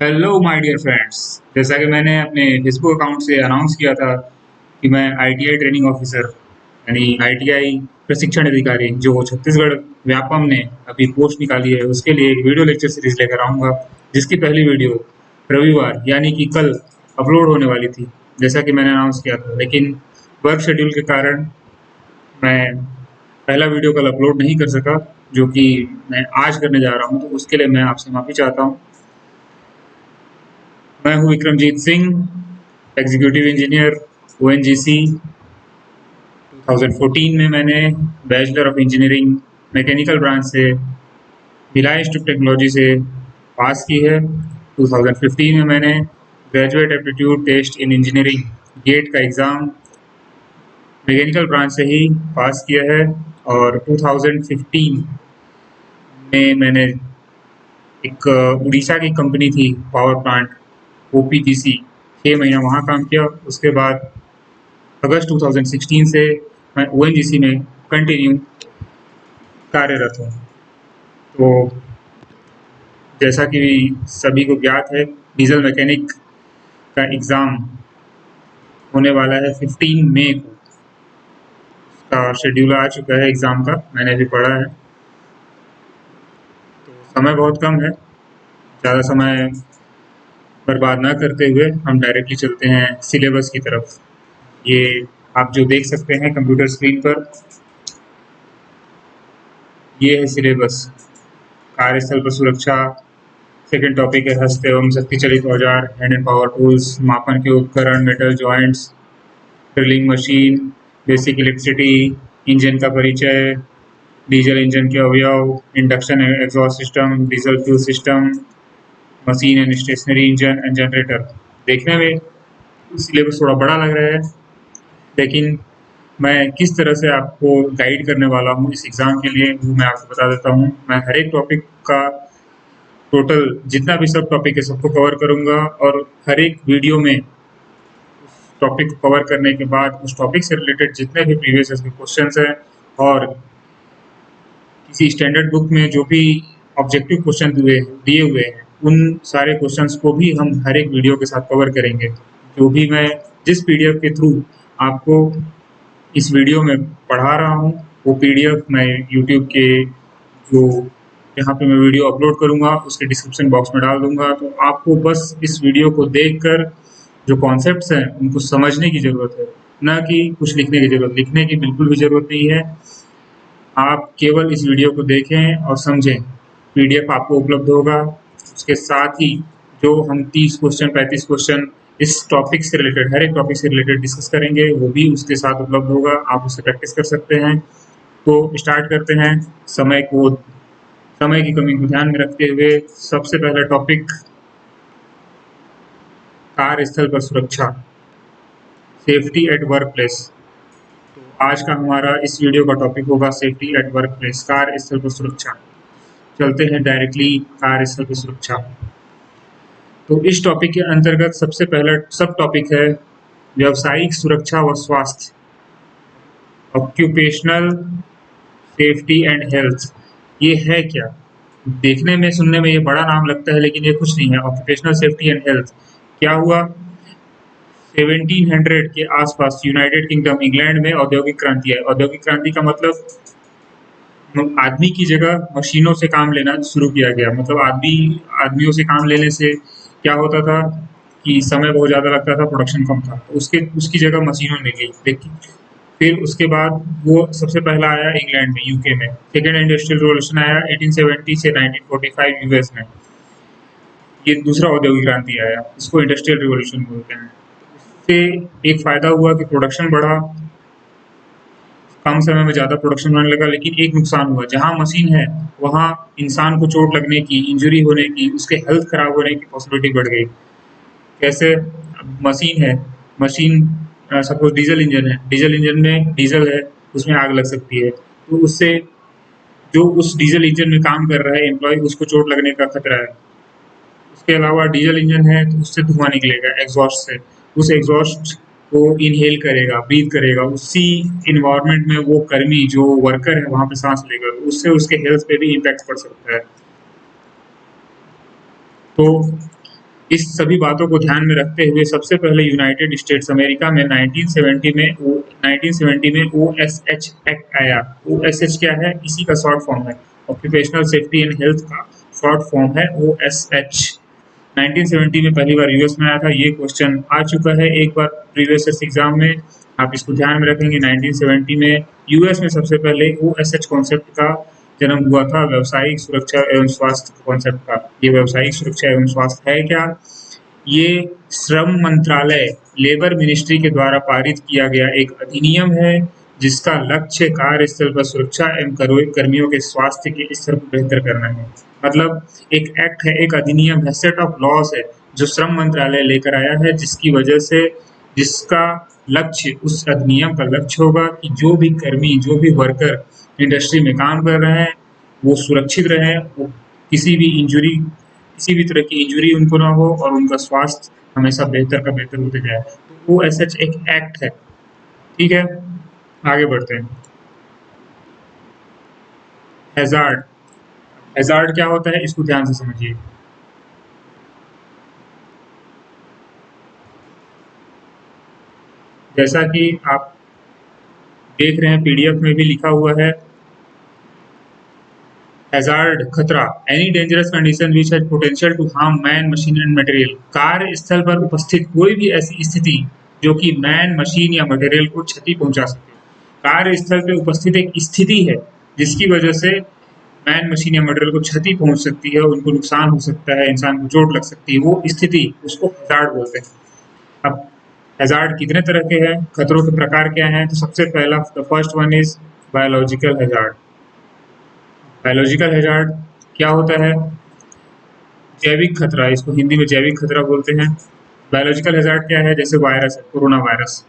Hello my dear friends. जैसा कि मैंने अपने फेसबुक अकाउंट से अनाउंस किया था कि मैं आईटीआई ट्रेनिंग ऑफिसर यानी आईटीआई प्रशिक्षण अधिकारी जो छत्तीसगढ़ व्यापम ने अभी पोस्ट निकाली है उसके लिए एक वीडियो लेक्चर सीरीज लेकर आऊँगा, जिसकी पहली वीडियो रविवार यानी कि कल अपलोड होने वाली थी, जैसा कि मैंने अनाउंस किया था। लेकिन वर्क शेड्यूल के कारण मैं पहला वीडियो कल अपलोड नहीं कर सका, जो कि मैं आज करने जा रहा हूँ, तो उसके लिए मैं आपसे माफ़ी चाहता हूँ। मैं हूँ Vikramjit Singh, executive engineer ONGC. 2014 में मैंने bachelor of engineering mechanical branch से भिलाई इंस्टीट्यूट ऑफ टेक्नोलॉजी से पास की है। 2015 में मैंने graduate aptitude test in engineering GATE का एग्ज़ाम मैकेनिकल ब्रांच से ही पास किया है। और 2015 में मैंने एक उड़ीसा की कंपनी थी पावर प्लांट ओपीजीसी, 6 महीना वहाँ काम किया। उसके बाद अगस्त 2016 से मैं ओएनजीसी में कंटिन्यू कार्यरत हूँ। तो जैसा कि सभी को ज्ञात है, डीजल मैकेनिक का एग्ज़ाम होने वाला है 15 मई को। उसका शेड्यूल आ चुका है एग्ज़ाम का, मैंने अभी पढ़ा है। तो समय बहुत कम है, ज़्यादा समय बर्बाद ना करते हुए हम डायरेक्टली चलते हैं सिलेबस की तरफ। ये आप जो देख सकते हैं कंप्यूटर स्क्रीन पर, ये है सिलेबस। कार्यस्थल पर सुरक्षा, सेकंड टॉपिक है हस्त एवं शक्ति चलित औजार, हैंड एंड पावर टूल्स, मापन के उपकरण, metal joints, drilling machine, basic electricity, engine का परिचय, डीजल इंजन के अवयव, induction exhaust system, diesel fuel system, machine and stationary engine and generator. देखने में सिलेबस थोड़ा बड़ा लग रहा है, लेकिन मैं किस तरह से आपको गाइड करने वाला हूँ इस एग्ज़ाम के लिए, वो मैं आपको बता देता हूँ। मैं हर एक टॉपिक का टोटल जितना भी सब टॉपिक है सबको कवर करूँगा, और हर एक वीडियो में उस टॉपिक को कवर करने के बाद उस टॉपिक से रिलेटेड जितने भी प्रीवियस ईयर के क्वेश्चंस हैं और किसी स्टैंडर्ड बुक में जो भी ऑब्जेक्टिव क्वेश्चन दिए हुए हैं, उन सारे क्वेश्चंस को भी हम हर एक वीडियो के साथ कवर करेंगे। जो भी मैं जिस पीडीएफ के थ्रू आपको इस वीडियो में पढ़ा रहा हूँ, वो पीडीएफ मैं यूट्यूब के जो जहाँ पे मैं वीडियो अपलोड करूँगा उसके डिस्क्रिप्शन बॉक्स में डाल दूँगा। तो आपको बस इस वीडियो को देखकर जो कॉन्सेप्ट्स हैं उनको समझने की ज़रूरत है, ना कि कुछ लिखने की ज़रूरत। लिखने की बिल्कुल भी ज़रूरत नहीं है, आप केवल इस वीडियो को देखें और समझें। पीडीएफ आपको उपलब्ध होगा, उसके साथ ही जो हम 30 क्वेश्चन 35 क्वेश्चन इस टॉपिक से रिलेटेड, हर एक टॉपिक से रिलेटेड डिस्कस करेंगे, वो भी उसके साथ उपलब्ध होगा, आप उससे प्रैक्टिस कर सकते हैं। तो स्टार्ट करते हैं। समय की कमी को ध्यान में रखते हुए सबसे पहला टॉपिक, कार्यस्थल पर सुरक्षा, सेफ्टी एट वर्क प्लेस। तो आज का हमारा इस वीडियो का टॉपिक होगा सेफ्टी एट वर्क प्लेस, कार्यस्थल पर सुरक्षा। चलते हैं डायरेक्टली कार्यस्थल पर सुरक्षा। तो इस टॉपिक के अंतर्गत सबसे पहला सब टॉपिक है व्यावसायिक सुरक्षा व स्वास्थ्य, ऑक्यूपेशनल सेफ्टी एंड हेल्थ। ये है क्या? देखने में सुनने में ये बड़ा नाम लगता है, लेकिन ये कुछ नहीं है। ऑक्यूपेशनल सेफ्टी एंड हेल्थ क्या हुआ, 1700 के आसपास यूनाइटेड किंगडम इंग्लैंड में औद्योगिक क्रांति है। औद्योगिक क्रांति का मतलब आदमी की जगह मशीनों से काम लेना शुरू किया गया। मतलब आदमियों से काम लेने से क्या होता था कि समय बहुत ज़्यादा लगता था, प्रोडक्शन कम था, तो उसकी जगह मशीनों ने ली। लेकिन फिर उसके बाद वो सबसे पहला आया इंग्लैंड में, यूके में। सेकेंड इंडस्ट्रियल रिवॉल्यूशन आया 1870 से 1945 यूएस में। ये दूसरा औद्योगिक क्रांति आया, इसको इंडस्ट्रियल रिवॉल्यूशन बोलते हैं। इससे एक फ़ायदा हुआ कि प्रोडक्शन बढ़ा, कम समय में ज़्यादा प्रोडक्शन होने लगा। लेकिन एक नुकसान हुआ, जहाँ मशीन है वहाँ इंसान को चोट लगने की, इंजरी होने की, उसके हेल्थ खराब होने की पॉसिबिलिटी बढ़ गई। कैसे? मशीन है, मशीन सपोज डीजल इंजन है, डीजल इंजन में डीजल है, उसमें आग लग सकती है, तो उससे जो उस डीजल इंजन में काम कर रहा है एम्प्लॉय, उसको चोट लगने का खतरा है। उसके अलावा डीजल इंजन है तो उससे धुआं निकलेगा एग्जॉस्ट से, उस एग्जॉस्ट को इनहेल करेगा, ब्रीथ करेगा, उसी इन्वायरमेंट में वो कर्मी जो वर्कर है वहाँ पे सांस लेगा, तो उससे उसके हेल्थ पे भी इम्पैक्ट पड़ सकता है। तो इस सभी बातों को ध्यान में रखते हुए सबसे पहले यूनाइटेड स्टेट्स अमेरिका में 1970 में OSH एक्ट आया। OSH क्या है? इसी का शॉर्ट फॉर्म है, ऑक्यूपेशनल सेफ्टी एंड हेल्थ का शॉर्ट फॉर्म है OSH। 1970 में पहली बार यूएस में आया था। ये क्वेश्चन आ चुका है एक बार प्रीवियस एग्जाम में, आप इसको ध्यान में रखेंगे। 1970 में यूएस में सबसे पहले OSH कॉन्सेप्ट का जन्म हुआ था, व्यावसायिक सुरक्षा एवं स्वास्थ्य कॉन्सेप्ट का। ये व्यावसायिक सुरक्षा एवं स्वास्थ्य है क्या? ये श्रम मंत्रालय, लेबर मिनिस्ट्री के द्वारा पारित किया गया एक अधिनियम है जिसका लक्ष्य कार्यस्थल पर सुरक्षा एवं कर्मियों के स्वास्थ्य के स्तर को बेहतर करना है। मतलब एक एक्ट है, एक अधिनियम है, सेट ऑफ लॉज है जो श्रम मंत्रालय लेकर आया है, जिसकी वजह से जिसका लक्ष्य, उस अधिनियम का लक्ष्य होगा कि जो भी कर्मी, जो भी वर्कर इंडस्ट्री में काम कर रहे हैं वो सुरक्षित रहें, वो किसी भी तरह की इंजरी उनको ना हो और उनका स्वास्थ्य हमेशा बेहतर का बेहतर होते जाए। तो वो ऐसा एक एक्ट है। ठीक है, आगे बढ़ते हैं। हैजार्ड, हैजार्ड क्या होता है इसको ध्यान से समझिए। जैसा कि आप देख रहे हैं पीडीएफ में भी लिखा हुआ है, हैजार्ड खतरा, any dangerous condition which has potential to harm man, machine and material. कार्यस्थल पर उपस्थित कोई भी ऐसी स्थिति जो कि मैन, मशीन या मटेरियल को क्षति पहुंचा सके। कार्यस्थल पे उपस्थित एक स्थिति है जिसकी वजह से मैन, मशीन या मटेरियल को क्षति पहुंच सकती है, उनको नुकसान हो सकता है, इंसान को चोट लग सकती है, वो स्थिति उसको हैजार्ड बोलते हैं। अब हैजार्ड कितने तरह के हैं, खतरों के प्रकार क्या हैं? तो सबसे पहला, the first one is biological hazard. Biological hazard क्या होता है? जैविक खतरा, इसको हिंदी में जैविक खतरा बोलते हैं। बायोलॉजिकल हैजार्ड क्या है? जैसे वायरस है, कोरोना वायरस,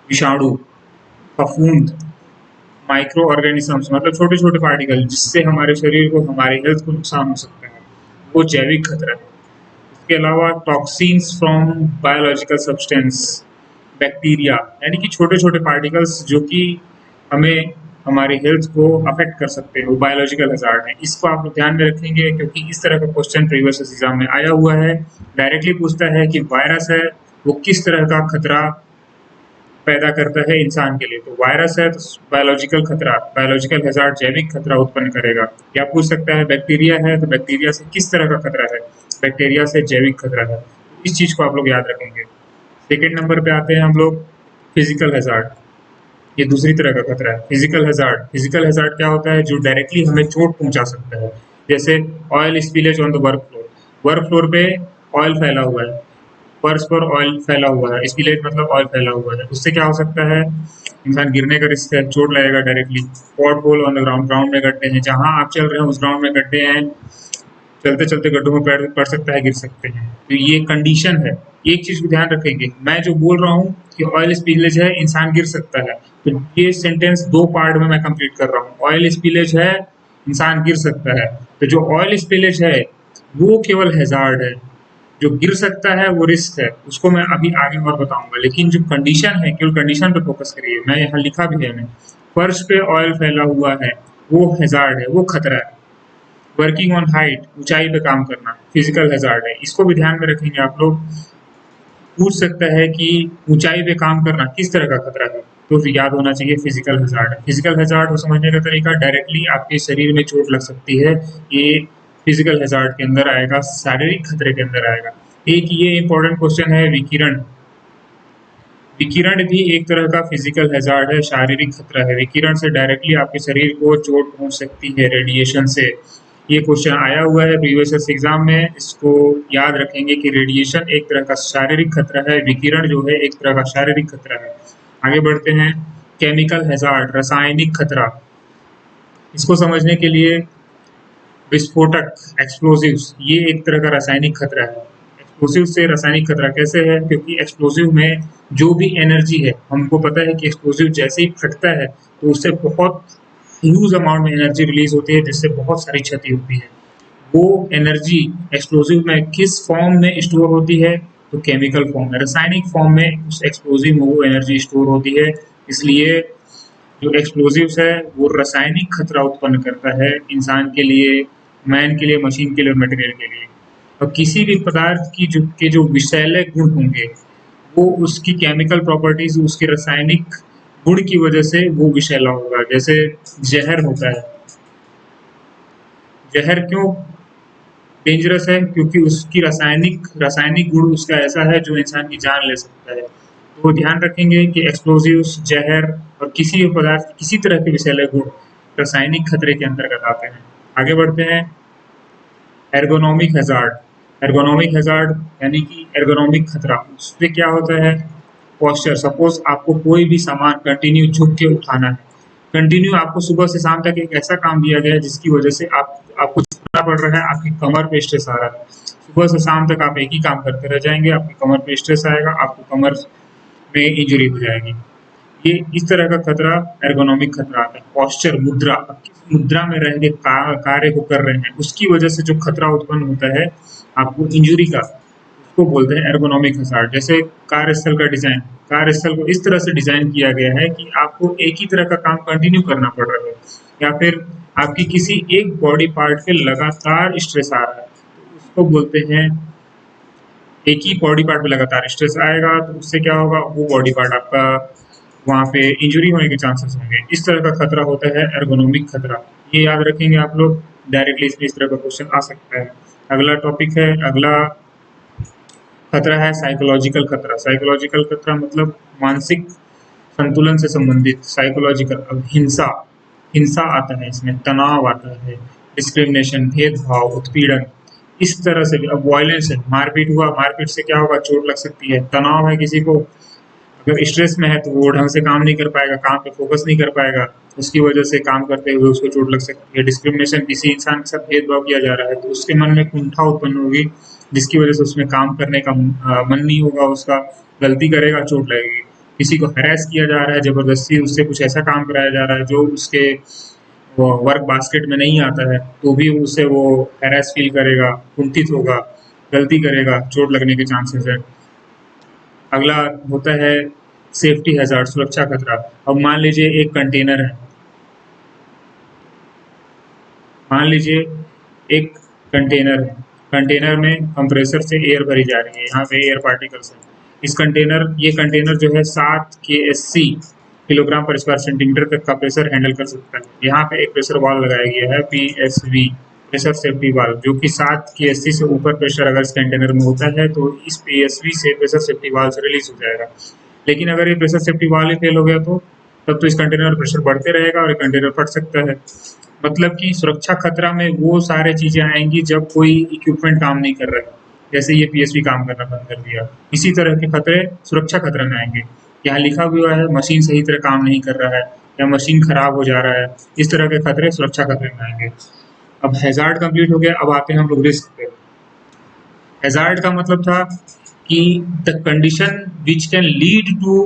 विषाणु, फफूंद, माइक्रो ऑर्गेनिजम्स, मतलब छोटे छोटे पार्टिकल जिससे हमारे शरीर को, हमारे हेल्थ को नुकसान हो सकता है, वो जैविक खतरा है। इसके अलावा toxins from biological substance, bacteria, यानी कि छोटे छोटे पार्टिकल्स जो कि हमें, हमारी हेल्थ को अफेक्ट कर सकते हैं, वो बायोलॉजिकल हैजार्ड है। इसको आप लोग ध्यान में रखेंगे क्योंकि इस तरह का क्वेश्चन प्रीवियस एग्जाम में आया हुआ है। डायरेक्टली पूछता है कि वायरस है वो किस तरह का खतरा पैदा करता है इंसान के लिए। तो वायरस है तो बायोलॉजिकल खतरा, बायोलॉजिकल हैजार्ड जैविक खतरा उत्पन्न करेगा। या पूछ सकता है बैक्टीरिया है तो बैक्टीरिया से किस तरह का खतरा है, बैक्टीरिया से जैविक खतरा है। इस चीज को आप लोग याद रखेंगे। सेकेंड नंबर पे आते हैं हम लोग, फिजिकल हैजार्ड। ये दूसरी तरह का खतरा है, फिजिकल हैजार्ड। फिजिकल हैजार्ड क्या होता है? जो डायरेक्टली हमें चोट पहुंचा सकता है, जैसे oil spillage on the work floor. Work floor पे ऑयल फैला हुआ है, फर्श पर ऑयल फैला हुआ है, स्पिलेज मतलब ऑयल फैला हुआ है, उससे क्या हो सकता है? इंसान गिरने का रिस्क है, चोट लगेगा directly. Pothole on the ground, ground में गड्ढे हैं, जहां आप चल रहे हैं उस ग्राउंड में गड्ढे हैं, चलते चलते गड्ढों में पैर पड़ सकता है, गिर सकते हैं। तो ये कंडीशन है। एक चीज को ध्यान रखेंगे, मैं जो बोल रहा हूँ कि ऑयल स्पिलेज है, इंसान गिर सकता है, तो ये सेंटेंस दो पार्ट में मैं कंप्लीट कर रहा हूँ। ऑयल स्पिलेज है, इंसान गिर सकता है, तो जो ऑयल स्पिलेज है वो केवल हैजार्ड है, जो गिर सकता है वो रिस्क है, उसको मैं अभी आगे और बताऊंगा। लेकिन जो कंडीशन है, केवल कंडीशन पे फोकस करिए। मैं यहाँ लिखा भी है, मैंने फर्श पे ऑयल फैला हुआ है, वो हैजार्ड है, वो खतरा है। वर्किंग ऑन हाइट, ऊंचाई पे काम करना, फिजिकल हैजार्ड है, इसको भी ध्यान में रखेंगे आप लोग। पूछ सकता है कि ऊंचाई पे काम करना किस तरह का खतरा है, तो याद होना चाहिए फिजिकल हैजार्ड है। फिजिकल हैजार्ड को समझने का तरीका, डायरेक्टली आपके शरीर में चोट लग सकती है, ये फिजिकल हैजार्ड के अंदर आएगा, शारीरिक खतरे के अंदर आएगा। एक ये इंपॉर्टेंट क्वेश्चन है, विकिरण। विकिरण भी एक तरह का फिजिकल हैजार्ड है, शारीरिक खतरा है। विकिरण से डायरेक्टली आपके शरीर को चोट पहुंच सकती है, रेडिएशन से। ये क्वेश्चन आया हुआ है प्रीवियस एग्जाम में, इसको याद रखेंगे कि रेडिएशन एक तरह का शारीरिक खतरा है, विकिरण जो है एक तरह का शारीरिक खतरा है। आगे बढ़ते हैं, केमिकल हैजार्ड, रासायनिक खतरा। इसको समझने के लिए, विस्फोटक, एक्सप्लोजिव्स, ये एक तरह का रासायनिक खतरा है। एक्सप्लोसिव से रासायनिक खतरा कैसे है? क्योंकि एक्सप्लोसिव में जो भी एनर्जी है, हमको पता है कि एक्सप्लोसिव जैसे ही फटता है तो उससे बहुत ह्यूज अमाउंट में एनर्जी रिलीज होती है, जिससे बहुत सारी क्षति होती है। वो एनर्जी एक्सप्लोसिव में किस फॉर्म में स्टोर होती है? तो केमिकल फॉर्म में, रासायनिक फॉर्म में उस एक्सप्लोसिव में वो एनर्जी स्टोर होती है। इसलिए जो एक्सप्लोसिव्स है वो रासायनिक खतरा उत्पन्न करता है इंसान के लिए, मैन के लिए, मशीन के लिए और मटेरियल के लिए। और किसी भी पदार्थ की जो विषैले गुण होंगे वो उसकी केमिकल प्रॉपर्टीज, उसके रासायनिक गुण की वजह से वो विषैला होगा। जैसे जहर होता है, जहर क्यों डेंजरस है? क्योंकि उसकी रासायनिक गुण उसका ऐसा है जो इंसान की जान ले सकता है। तो ध्यान रखेंगे कि एक्सप्लोजिव्स, जहर और किसी भी पदार्थ, किसी तरह के विषैले गुण रासायनिक खतरे के अंतर्गत आते हैं। आगे बढ़ते हैं। Ergonomic hazard. एर्गोनॉमिक हैजार्ड यानी कि एर्गोनॉमिक खतरा। उससे क्या होता है? पोस्चर। सपोज आपको कोई भी सामान कंटिन्यू झुक के उठाना है, कंटिन्यू आपको सुबह से शाम तक एक ऐसा काम दिया गया है जिसकी वजह से आपको झुकना पड़ रहा है, आपकी कमर पे स्ट्रेस आ रहा है। सुबह से शाम तक आप एक ही काम करते रह जाएंगे, आपकी कमर पे स्ट्रेस आएगा, आपको कमर में इंजरी हो जाएगी। ये इस तरह का खतरा एर्गोनॉमिक खतरा आता है। पोस्चर, मुद्रा, आप किस मुद्रा में रह के कार्य को कर रहे हैं उसकी वजह से जो खतरा उत्पन्न होता है आपको इंजरी का, उसको बोलते हैं एर्गोनॉमिक हज़ार्ड। जैसे कार्यस्थल का डिजाइन, कार्यस्थल को इस तरह से डिजाइन किया गया है कि आपको एक ही तरह का काम कंटिन्यू करना पड़ रहा है, या फिर आपकी किसी एक बॉडी पार्ट पे लगातार स्ट्रेस आ रहा है, तो उसको बोलते हैं, एक ही बॉडी पार्ट पे लगातार स्ट्रेस आएगा तो उससे क्या होगा, वो बॉडी पार्ट आपका वहाँ पे इंजरी होने के चांसेस होंगे। इस तरह का खतरा होता है एर्गोनॉमिक खतरा। ये याद रखेंगे आप लोग, डायरेक्टली इसमें इस तरह का क्वेश्चन आ सकता है। अगला टॉपिक है, अगला खतरा है साइकोलॉजिकल खतरा। साइकोलॉजिकल खतरा मतलब मानसिक संतुलन से संबंधित। साइकोलॉजिकल, अब हिंसा, हिंसा आता है इसमें, तनाव आता है, डिस्क्रिमिनेशन, भेदभाव, उत्पीड़न, इस तरह से भी। अब वायलेंस है, मारपीट हुआ, मारपीट से क्या होगा, चोट लग सकती है। तनाव है, किसी को अगर स्ट्रेस में है तो वो ढंग से काम नहीं कर पाएगा, काम पे फोकस नहीं कर पाएगा, उसकी वजह से काम करते हुए उसको चोट लग सकती है। डिस्क्रिमिनेशन, किसी इंसान के साथ भेदभाव किया जा रहा है तो उसके मन में कुंठा उत्पन्न होगी, जिसकी वजह से उसमें काम करने का मन नहीं होगा, उसका गलती करेगा, चोट लगेगी। किसी को हैरेस किया जा रहा है, जबरदस्ती उससे कुछ ऐसा काम कराया जा रहा है जो उसके वर्क बास्केट में नहीं आता है, तो भी उससे वो हैरेस फील करेगा, कुंठित होगा, गलती करेगा, चोट लगने के चांसेस है। अगला होता है सेफ्टी हैजार्ड, सुरक्षा खतरा। अब मान लीजिए एक कंटेनर है, मान लीजिए एक कंटेनर है, कंटेनर में कंप्रेसर से एयर भरी जा रही है, यहाँ पे एयर पार्टिकल्स है। ये कंटेनर जो है 7 KSC, किलोग्राम पर स्क्वायर सेंटीमीटर तक का प्रेशर हैंडल कर सकता है। यहाँ पे एक प्रेशर वाल्व लगाया गया है, PSV, प्रेशर सेफ्टी वाल्व, जो कि 7 KSC से ऊपर प्रेशर अगर इस कंटेनर में होता है तो इस PSV से प्रेशर सेफ्टी वाल्व से रिलीज हो जाएगा। लेकिन अगर ये प्रेशर सेफ्टी वाल्व ही फेल हो गया तो तब तो इस कंटेनर में प्रेशर बढ़ते रहेगा और ये कंटेनर फट सकता है। मतलब कि सुरक्षा खतरा में वो सारे चीजें आएंगी जब कोई इक्विपमेंट काम नहीं कर रहा है, जैसे ये PSV काम करना बंद कर दिया, इसी तरह के खतरे सुरक्षा खतरे में आएंगे। यहाँ लिखा हुआ है मशीन सही तरह काम नहीं कर रहा है या मशीन खराब हो जा रहा है, इस तरह के खतरे सुरक्षा खतरे में आएंगे। अब हैजार्ड कंप्लीट हो गया, अब आते हैं हम लोग रिस्क पे। हैजार्ड का मतलब था कि the condition which can lead to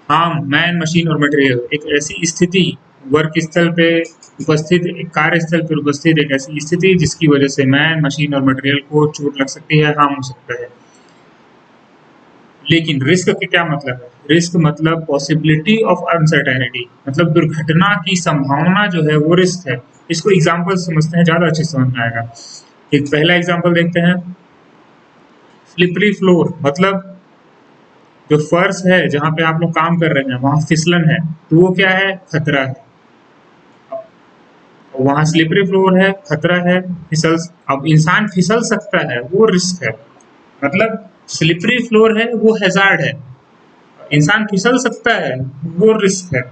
harm man, machine और मटेरियल। एक ऐसी स्थिति वर्क स्थल पे उपस्थित, कार्यस्थल पर उपस्थित एक ऐसी स्थिति जिसकी वजह से मैन, मशीन और मटेरियल को चोट लग सकती है, हार्म हो सकता है। लेकिन रिस्क के क्या मतलब है? रिस्क मतलब पॉसिबिलिटी ऑफ अनसर्टेनिटी, मतलब दुर्घटना की संभावना जो है वो रिस्क है। इसको एग्जाम्पल समझते हैं, ज्यादा अच्छे समझ में आएगा। एक पहला एग्जाम्पल देखते हैं, स्लिपरी फ्लोर, मतलब जो फर्श है जहाँ पे आप लोग काम कर रहे हैं वहां फिसलन है, तो वो क्या है, खतरा है। वहां स्लिपरी फ्लोर है, खतरा है, फिसल, अब इंसान फिसल सकता है, वो रिस्क है। मतलब स्लिपरी फ्लोर है वो हैजार्ड है, इंसान फिसल सकता है वो रिस्क है।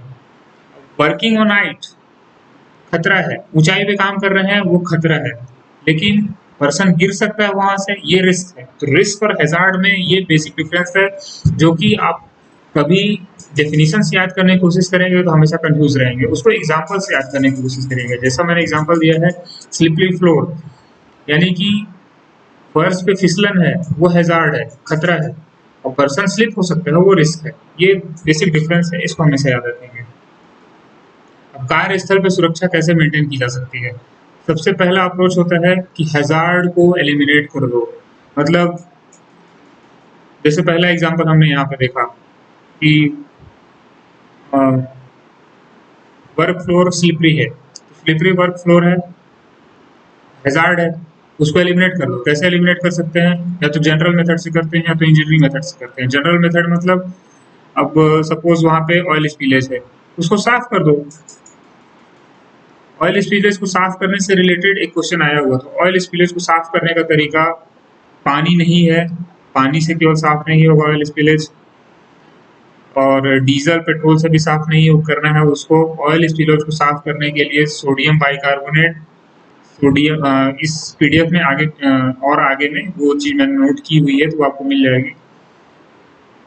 वर्किंग ऑन नाइट खतरा है, ऊंचाई पे काम कर रहे हैं वो खतरा है, लेकिन पर्सन गिर सकता है वहां से, ये रिस्क है। तो रिस्क और हैजार्ड में ये बेसिक डिफरेंस है, जो कि आप कभी डेफिनेशन से याद करने की कोशिश करेंगे तो हमेशा कंफ्यूज रहेंगे, उसको एग्जाम्पल से याद करने की कोशिश करेंगे। जैसा मैंने एग्जाम्पल दिया है, स्लिपरी फ्लोर यानी कि फर्श पे फिसलन है, वो हैजार्ड है, खतरा है, और पर्सन स्लिप हो सकता है, वो रिस्क है। ये बेसिक डिफरेंस है, इसको हमेशा याद रखेंगे। अब कार्यस्थल पे सुरक्षा कैसे मेंटेन की जा सकती है? सबसे पहला अप्रोच होता है कि हैजार्ड को एलिमिनेट कर दो। मतलब जैसे पहला एग्जांपल हमने यहाँ पे देखा कि वर्क फ्लोर स्लिपरी है, तो स्लिपरी वर्क फ्लोर है, हैजार्ड है, उसको एलिमिनेट कर दो। कैसे एलिमिनेट कर सकते हैं? या तो जनरल मेथड से करते हैं या तो इंजीनियरिंग मेथड से करते हैं। जनरल मेथड मतलब अब सपोज वहां पे ऑयल स्पिलेज है, उसको साफ कर दो। ऑयल स्पिलेज को साफ करने से रिलेटेड एक क्वेश्चन आया हुआ, तो ऑयल स्पिलेज को साफ करने का तरीका, पानी नहीं है, पानी से केवल साफ नहीं होगा ऑयल स्पिलेज, और डीजल पेट्रोल से भी साफ नहीं करना है उसको। ऑयल स्पिलेज को साफ करने के लिए सोडियम बाइकार्बोनेट, सोडियम इस पीडीएफ में आगे और आगे में वो चीज मैंने नोट की हुई है तो आपको मिल जाएगी।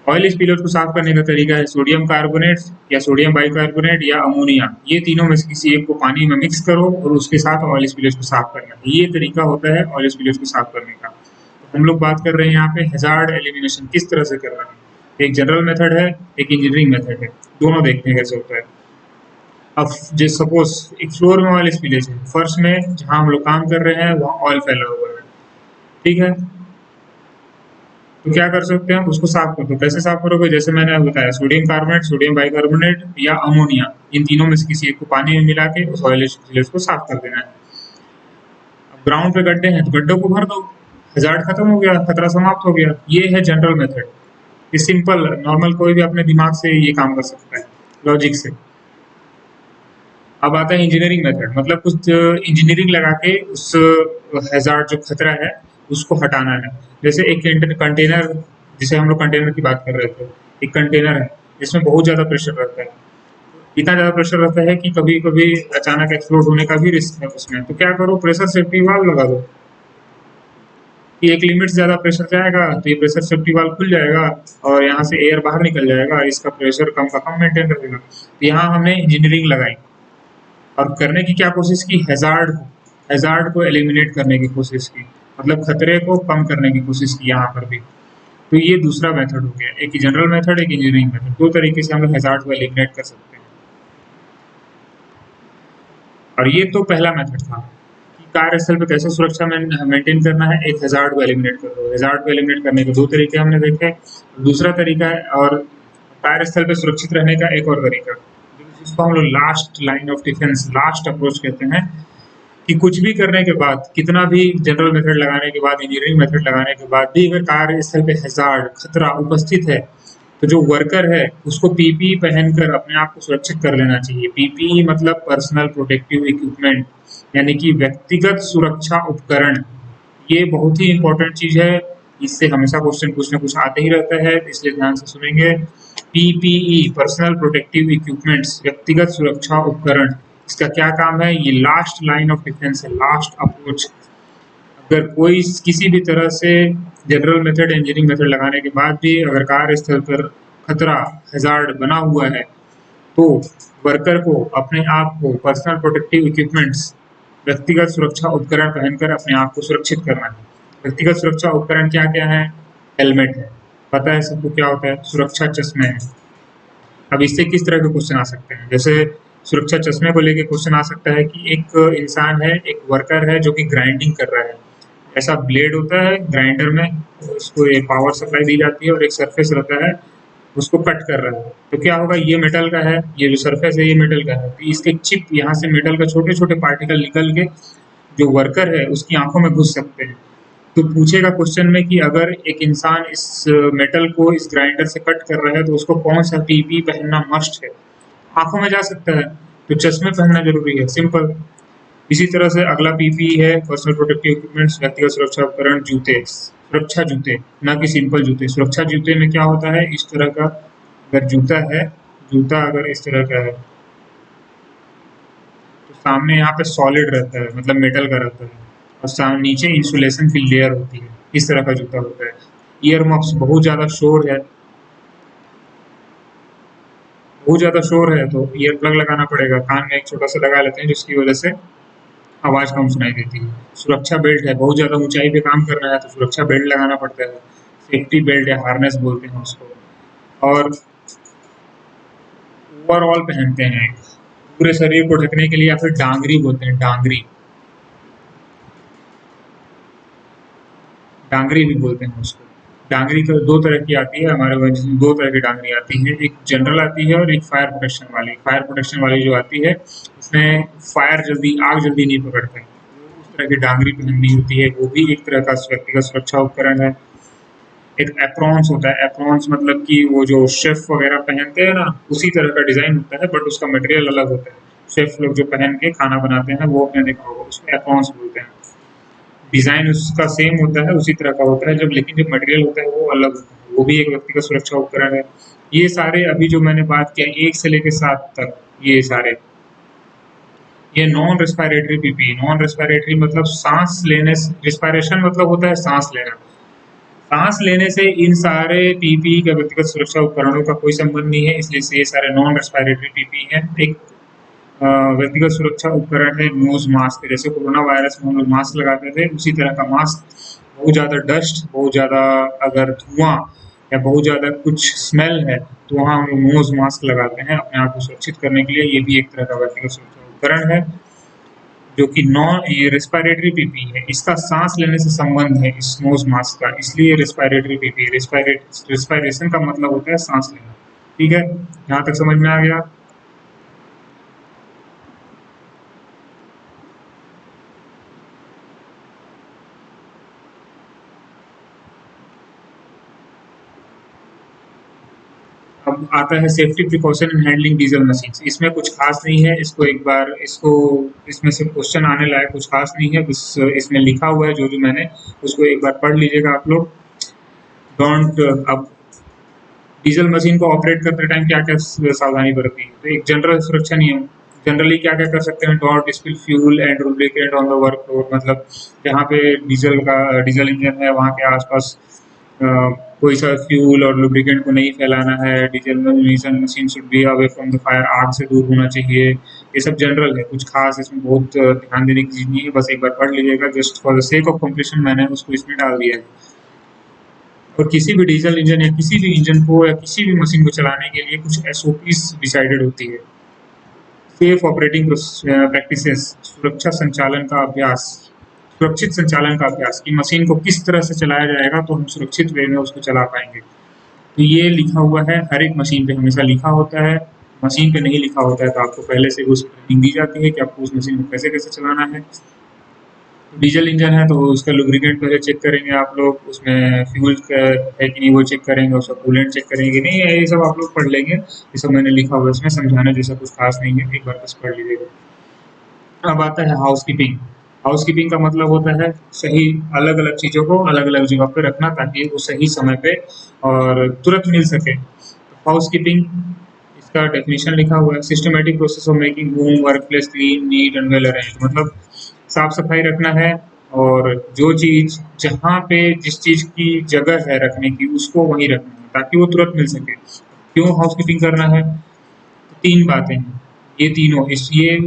ऑयल स्पिलेज को साफ करने का तरीका है सोडियम कार्बोनेट या सोडियम बाइकार्बोनेट या अमोनिया, ये तीनों में से किसी एक को पानी में मिक्स करो और उसके साथ ऑयल स्पिलेज को साफ करना है। ये तरीका होता है ऑयल स्पिलेज को साफ करने का। तो हम लोग बात कर रहे हैं यहाँ पे हैजार्ड एलिमिनेशन किस तरह से करना है। एक जनरल मेथड है, एक इंजीनियरिंग मेथड है, दोनों देखते हैं कैसे होता है। अब जैसे सपोज एक फ्लोर में ऑयल स्पिलेज है, फर्श में जहाँ हम लोग काम कर रहे हैं वहाँ ऑयल फैला हुआ है, ठीक है, तो क्या कर सकते हैं, उसको साफ कर दो। कैसे साफ करोगे? जैसे मैंने बताया सोडियम कार्बोनेट, सोडियम बाइकार्बोनेट या अमोनिया, इन तीनों में से किसी एक को पानी में मिला के उस ऑयल स्पिलेज को साफ कर देना है। अब ग्राउंड पे गड्ढे हैं तो गड्ढों को भर दो, हैजार्ड खत्म हो गया, खतरा समाप्त हो गया। ये है जनरल मेथड। ये सिंपल नॉर्मल कोई भी अपने दिमाग से ये काम कर सकता है, लॉजिक से। अब आता है इंजीनियरिंग मेथड, मतलब कुछ इंजीनियरिंग लगा के उस हैजार्ड जो खतरा है उसको हटाना है। जैसे एक कंटेनर, जिसे हम लोग कंटेनर की बात कर रहे थे, एक कंटेनर है जिसमें बहुत ज्यादा प्रेशर रहता है, इतना ज्यादा प्रेशर रहता है कि कभी कभी अचानक एक्सप्लोड होने का भी रिस्क है उसमें। तो क्या करो, प्रेशर सेफ्टी वाल्व लगा दो कि एक लिमिट से ज्यादा प्रेशर जाएगा तो ये प्रेशर सेफ्टी वाल्व खुल जाएगा और यहाँ से एयर बाहर निकल जाएगा, इसका प्रेशर कम का कम मेंटेन रहेगा। तो यहाँ हमने इंजीनियरिंग लगाई और करने की क्या कोशिश की, हैजार्ड को एलिमिनेट करने की कोशिश की, मतलब खतरे को कम करने की कोशिश की यहाँ पर भी। तो ये दूसरा मेथड हो गया, एक जनरल मेथड, एक इंजीनियरिंग मेथड। दो तरीके से हम लोग हैजार्ड को एलिमिनेट कर सकते हैं। और ये तो पहला मेथड था कि कार्यस्थल पे कैसे सुरक्षा मेंटेन करना है, एक हैजार्ड को एलिमिनेट कर दो। हैजार्ड को एलिमिनेट करने के दो तरीके हमने देखे। दूसरा तरीका है, और कार्यस्थल पे सुरक्षित रहने का एक और तरीका, जिसको हम लोग last line of defence, last approach कहते हैं, कि कुछ भी करने के बाद, कितना भी जनरल मेथड लगाने के बाद, इंजीनियरिंग मेथड लगाने के बाद भी अगर कार्यस्थल पे हैजार्ड, खतरा उपस्थित है, तो जो वर्कर है उसको पीपीई पहनकर अपने आप को सुरक्षित कर लेना चाहिए। पीपीई मतलब पर्सनल प्रोटेक्टिव इक्विपमेंट, यानी कि व्यक्तिगत सुरक्षा उपकरण। ये बहुत ही इंपॉर्टेंट चीज है, इससे हमेशा क्वेश्चन कुछ ना कुछ आते ही रहता है, इसलिए ध्यान से सुनेंगे। पीपीई पर्सनल प्रोटेक्टिव इक्विपमेंट्स, व्यक्तिगत सुरक्षा उपकरण, इसका क्या काम है? ये लास्ट लाइन ऑफ डिफेंस है, लास्ट अप्रोच। अगर कोई किसी भी तरह से जनरल मेथड, इंजीनियरिंग मेथड लगाने के बाद भी अगर कार्यस्थल पर खतरा, हैजार्ड बना हुआ है, तो वर्कर को अपने आप को पर्सनल प्रोटेक्टिव इक्विपमेंट्स, व्यक्तिगत सुरक्षा उपकरण पहनकर अपने आप को सुरक्षित करना है। व्यक्तिगत सुरक्षा उपकरण क्या क्या है? हेलमेट है, पता है सबको क्या होता है, सुरक्षा चश्मे है। अब इससे किस तरह के क्वेश्चन आ सकते हैं? जैसे सुरक्षा चश्मे को लेके क्वेश्चन आ सकता है कि एक इंसान है, एक वर्कर है जो कि ग्राइंडिंग कर रहा है, ऐसा ब्लेड होता है ग्राइंडर में, उसको एक पावर सप्लाई दी जाती है और एक सरफेस रहता है, उसको कट कर रहा है। तो क्या होगा, ये मेटल का है, ये जो सरफेस है ये मेटल का है, तो इसके चिप, यहाँ से मेटल का छोटे छोटे पार्टिकल निकल के जो वर्कर है उसकी आंखों में घुस सकते हैं। तो पूछेगा क्वेश्चन में कि अगर एक इंसान इस मेटल को इस ग्राइंडर से कट कर रहा है तो उसको कौन सा पीपी पहनना मस्ट है? आंखों में जा सकता है तो चश्मे पहनना जरूरी है, सिंपल। इसी तरह से अगला पीपी है पर्सनल प्रोटेक्टिव इक्विपमेंट्स, व्यक्तिगत सुरक्षा उपकरण, जूते, सुरक्षा जूते, ना कि सिंपल जूते। सुरक्षा जूते में क्या होता है, इस तरह का अगर जूता है, जूता अगर इस तरह का है तो सामने यहाँ पे सॉलिड रहता है, मतलब मेटल का रहता है, और नीचे इंसुलेशन की लेयर होती है, इस तरह का जूता होता है। ईयर मफ्स, बहुत ज्यादा शोर है, बहुत ज्यादा शोर है तो ईयर प्लग लगाना पड़ेगा, कान में एक छोटा सा लगा लेते हैं जिसकी वजह से आवाज कम सुनाई देती है। सुरक्षा बेल्ट है, बहुत ज्यादा ऊंचाई पे काम करना है तो सुरक्षा बेल्ट लगाना पड़ता है, सेफ्टी बेल्ट या हार्नेस बोलते हैं उसको। और ओवरऑल पहनते हैं पूरे शरीर को ढकने के लिए, या फिर डांगरी बोलते हैं, डांगरी, डांगरी भी बोलते हैं उसको। डांगरी तो दो तरह की आती है हमारे वहाँ, जिसमें दो तरह की डांगरी आती है, एक जनरल आती है और एक फायर प्रोटेक्शन वाली। फायर प्रोटेक्शन वाली जो आती है उसमें फायर जल्दी, आग जल्दी नहीं पकड़ता है, तरह की डांगरी पहननी होती है, वो भी एक तरह का व्यक्तिगत सुरक्षा उपकरण है। एक एप्रॉन्स होता है, एप्रॉन्स मतलब कि वो जो शेफ वगैरह पहनते हैं ना, उसी तरह का डिजाइन होता है, बट उसका मटेरियल अलग होता है। शेफ लोग जो पहन के खाना बनाते हैं वो आपने देखा होगा, उसको एप्रॉन्स बोलते हैं। डिजाइन उसका सेम होता है, उसी तरह का होता है, जब लेकिन जो मटेरियल होता है वो अलग होता है, वो भी एक व्यक्तिगत सुरक्षा उपकरण है। ये सारे अभी जो मैंने बात किया 1 से लेके 7 तक, ये सारे ये non respiratory PP. Non respiratory मतलब सांस लेने से, रिस्पायरेशन मतलब होता है सांस लेना। सांस लेने से इन सारे पीपी का व्यक्तिगत सुरक्षा उपकरणों का कोई संबंध नहीं है, इसलिए से ये सारे नॉन रेस्पिरेटरी पीपी हैं। एक व्यक्तिगत सुरक्षा उपकरण है नोज मास्क। जैसे कोरोना वायरस में हम लोग मास्क लगाते थे, उसी तरह का मास्क। बहुत ज़्यादा डस्ट, बहुत ज़्यादा अगर धुआं या बहुत ज़्यादा कुछ स्मेल है तो वहाँ हम लोग नोज मास्क लगाते हैं अपने आप को सुरक्षित करने के लिए। ये भी एक तरह का व्यक्तिगत सुरक्षा उपकरण है, जो कि नॉन ये रेस्पिरेटरी पीपी है। इसका सांस लेने से संबंध है इस नोज मास्क का, इसलिए रेस्पिरेटरी पीपी। रेस्पिरेशन का मतलब होता है सांस लेना। ठीक है, यहाँ तक समझ में आ गया? अब आता है safety precaution in handling diesel machine. इसमें कुछ खास नहीं है, इसको एक बार इसको इसमें से क्वेश्चन आने लायक कुछ खास नहीं है, बस इसमें लिखा हुआ है जो मैंने उसको एक बार पढ़ लीजिएगा आप लोग। डोंट अब डीजल मशीन को ऑपरेट करते टाइम क्या क्या सावधानी बरतनी है, तो एक जनरल सुरक्षा नियम जनरली क्या क्या कर सकते हैं। Don't spill fuel and lubricant on the work floor. मतलब जहाँ पे डीजल इंजन है वहाँ के आसपास अ, कोई सा फ्यूल और लुब्रिकेंट को नहीं फैलाना है। Diesel machine should be away from the fire. आग से दूर होना चाहिए। ये सब जनरल है, कुछ खास इसमें बहुत ध्यान देने की चीज नहीं है, बस एक बार पढ़ लीजिएगा just for the sake of completion. मैंने उसको इसमें डाल दिया है। और किसी भी डीजल इंजन या किसी भी इंजन को या किसी भी मशीन को चलाने के लिए कुछ एसओपीज डिसाइडेड होती है। सेफ ऑपरेटिंग प्रैक्टिसेस, सुरक्षा संचालन का अभ्यास, सुरक्षित संचालन का अभ्यास कि मशीन को किस तरह से चलाया जाएगा तो हम सुरक्षित वे में उसको चला पाएंगे। तो ये लिखा हुआ है, हर एक मशीन पे हमेशा लिखा होता है। मशीन पे नहीं लिखा होता है तो आपको पहले से उस ट्रेनिंग दी जाती है कि आपको उस मशीन को कैसे कैसे चलाना है। डीजल इंजन है तो उसका लुब्रिकेंट पहले चेक करेंगे आप लोग, उसमें फ्यूल है कि नहीं वो चेक करेंगे, उसका कूलेंट चेक करेंगे कि नहीं है, ये सब आप लोग पढ़ लेंगे। ये सब मैंने लिखा हुआ है, इसमें समझाने जैसा कुछ खास नहीं है, एक बार बस पढ़ लीजिएगा। अब आता है हाउसकीपिंग। हाउसकीपिंग का मतलब होता है सही अलग अलग चीज़ों को अलग अलग जगह पे रखना ताकि वो सही समय पे और तुरंत मिल सके। हाउसकीपिंग इसका डेफिनेशन लिखा हुआ है, systematic process of making home work place clean neat and well arrange. मतलब साफ सफाई रखना है और जो चीज जहाँ पे जिस चीज की जगह है रखने की उसको वहीं रखना है ताकि वो तुरंत मिल सके। क्यों हाउसकीपिंग करना है? तो 3 बातें हैं। ये तीनों इस ये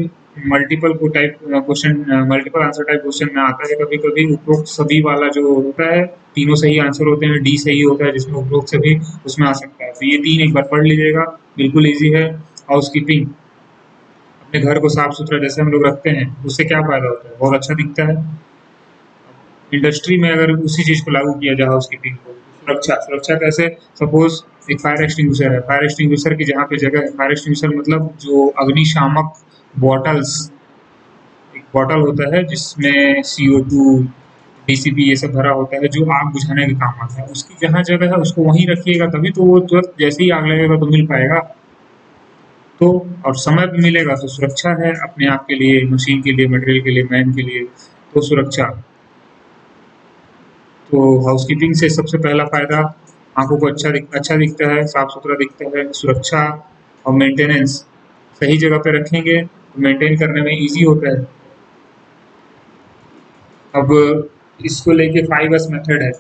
मल्टीपल को type question multiple answer type question में आता है कभी कभी। उपरोक्त सभी वाला जो होता है तीनों सही आंसर होते हैं, डी सही होता है जिसमें उपरोक्त सभी उसमें आ सकता है। तो ये 3 एक बार पढ़ लीजिएगा, बिल्कुल ईजी है। हाउसकीपिंग, अपने घर को साफ सुथरा जैसे हम लोग रखते हैं उससे क्या फायदा होता है, बहुत अच्छा दिखता है। इंडस्ट्री में अगर उसी चीज को लागू किया जाए हाउसकीपिंग को, सुरक्षा सुरक्षा कैसे? सपोज एक फायर एक्सटिंग्विशर है, फायर एक्सटिंग्विशर की जहाँ पे जगह है, फायर एक्सटिंग्विशर मतलब जो अग्निशामक बॉटल्स, एक बॉटल होता है जिसमें CO2 DCP ये सब भरा होता है जो आग बुझाने के काम आता है, उसकी जहाँ जगह है उसको वहीं रखिएगा तभी तो वो तुरंत जैसे ही आग लगेगा तो मिल पाएगा। तो और समय पे मिलेगा तो सुरक्षा है अपने आप के लिए, मशीन के लिए, मटेरियल के लिए, मैन के लिए। तो सुरक्षा, तो हाउसकीपिंग से सबसे पहला फायदा आंखों को अच्छा दिखता है, साफ सुथरा दिखता है। सुरक्षा और मेंटेनेंस, सही जगह पे रखेंगे तो मेंटेन करने में इजी होता है। अब इसको लेके 5S मेथड है,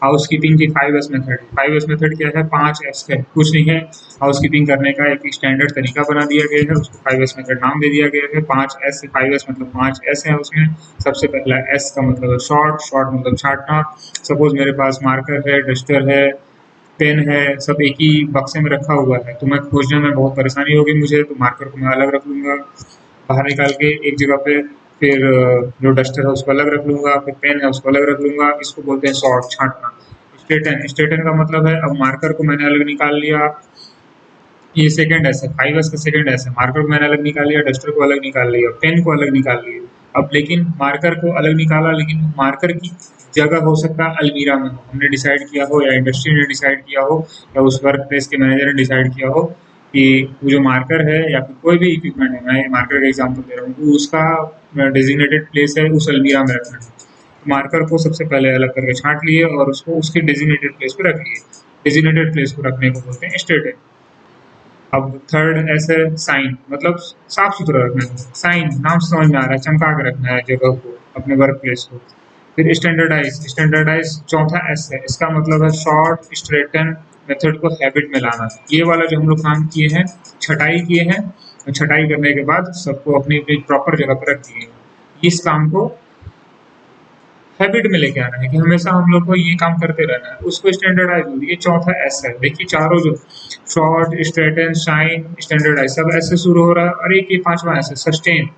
हाउसकीपिंग की 5S मेथड। 5S मेथड क्या है? 5S है, कुछ नहीं है। हाउसकीपिंग करने का एक स्टैंडर्ड तरीका बना दिया गया है, उसको 5S मेथड नाम दे दिया गया है। 5S 5S मतलब 5S है उसमें। सबसे पहला S का मतलब है शॉर्ट, शॉर्ट मतलब छांटना। सपोज मेरे पास मार्कर है, डस्टर है, पेन है, सब एक ही बक्से में रखा हुआ है तो मैं खोजने में बहुत परेशानी होगी मुझे, तो मार्कर को मैं अलग रख लूंगा बाहर निकाल के एक जगह पे। फिर जो डस्टर है उसको अलग रख लूंगा, फिर पेन है उसको अलग रख लूंगा। इसको बोलते हैं सॉर्ट, छांटना। स्ट्रेटन, स्ट्रेटन का मतलब है अब मार्कर को मैंने अलग निकाल लिया, ये सेकंड एस है, 5S का सेकंड एस है। मार्कर को मैंने अलग निकाल लिया, डस्टर को अलग निकाल लिया, पेन को अलग निकाल लिया। अब लेकिन मार्कर को अलग निकाला, लेकिन मार्कर की जगह हो सकता है अलमीरा में हो, हमने डिसाइड किया हो या इंडस्ट्री ने डिसाइड किया हो या उस वर्क प्लेस के मैनेजर ने डिसाइड किया हो कि वो जो मार्कर है या फिर कोई भी इक्विपमेंट है, मैं मार्कर का एग्जांपल दे रहा हूँ, तो उसका डेजिग्नेटेड प्लेस है उस अलमीरा में रखना है। तो मार्कर को सबसे पहले अलग करके छाँट लिए और उसको उसके डेजिग्नेटेड प्लेस पे रख लिए। डेजिग्नेटेड प्लेस को रखने को बोलते हैं स्टेटेड। अब थर्ड ऐसे साइन, मतलब साफ सुथरा रखना है। साइन नाम से समझ में आ रहा है, चमका के रखना है जगह को, अपने वर्क प्लेस को। फिर स्टैंडर्डाइज, स्टैंडर्डाइज चौथा एस है, इसका मतलब है शॉर्ट स्ट्रेटन मेथड को हैबिट में लाना। ये वाला जो हम लोग काम किए हैं, छटाई किए हैं, और छटाई करने के बाद सबको अपनी अपनी प्रॉपर जगह पर रख दिए। इस काम को हैबिट में लेके आना है कि हमेशा हम लोग को ये काम करते रहना है, उसको स्टैंडर्डाइज होगी। ये चौथा एस है। देखिए चारों जो शॉर्ट स्ट्रेटन शाइन स्टैंडर्डाइज सब ऐसे शुरू हो रहा है, और एक ये पांचवा एस है सस्टेन।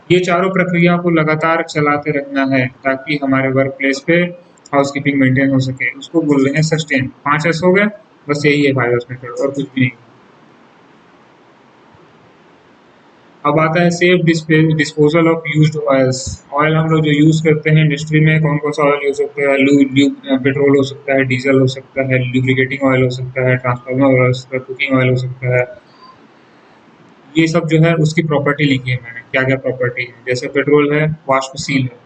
ये चारों प्रक्रिया को लगातार चलाते रखना है ताकि हमारे वर्क प्लेस पे हाउसकीपिंग मेंटेन हो सके, उसको बोल रहे हैं सस्टेन। 5 एस हो गए, बस यही है फाइवर्स मेथड और कुछ भी नहीं। अब आता है safe disposal of used oils. Oil हम लोग जो यूज करते हैं इंडस्ट्री में, कौन कौन सा ऑयल यूज होता है? पेट्रोल हो सकता है, डीजल हो सकता है, लुब्रिकेटिंग ऑयल हो सकता है, ट्रांसफार्मर ऑयल हो सकता है, कुकिंग ऑयल हो सकता है। ये सब जो है उसकी प्रॉपर्टी लिखी है मैंने, क्या क्या प्रॉपर्टी है। जैसे पेट्रोल है, वाष्पशील है,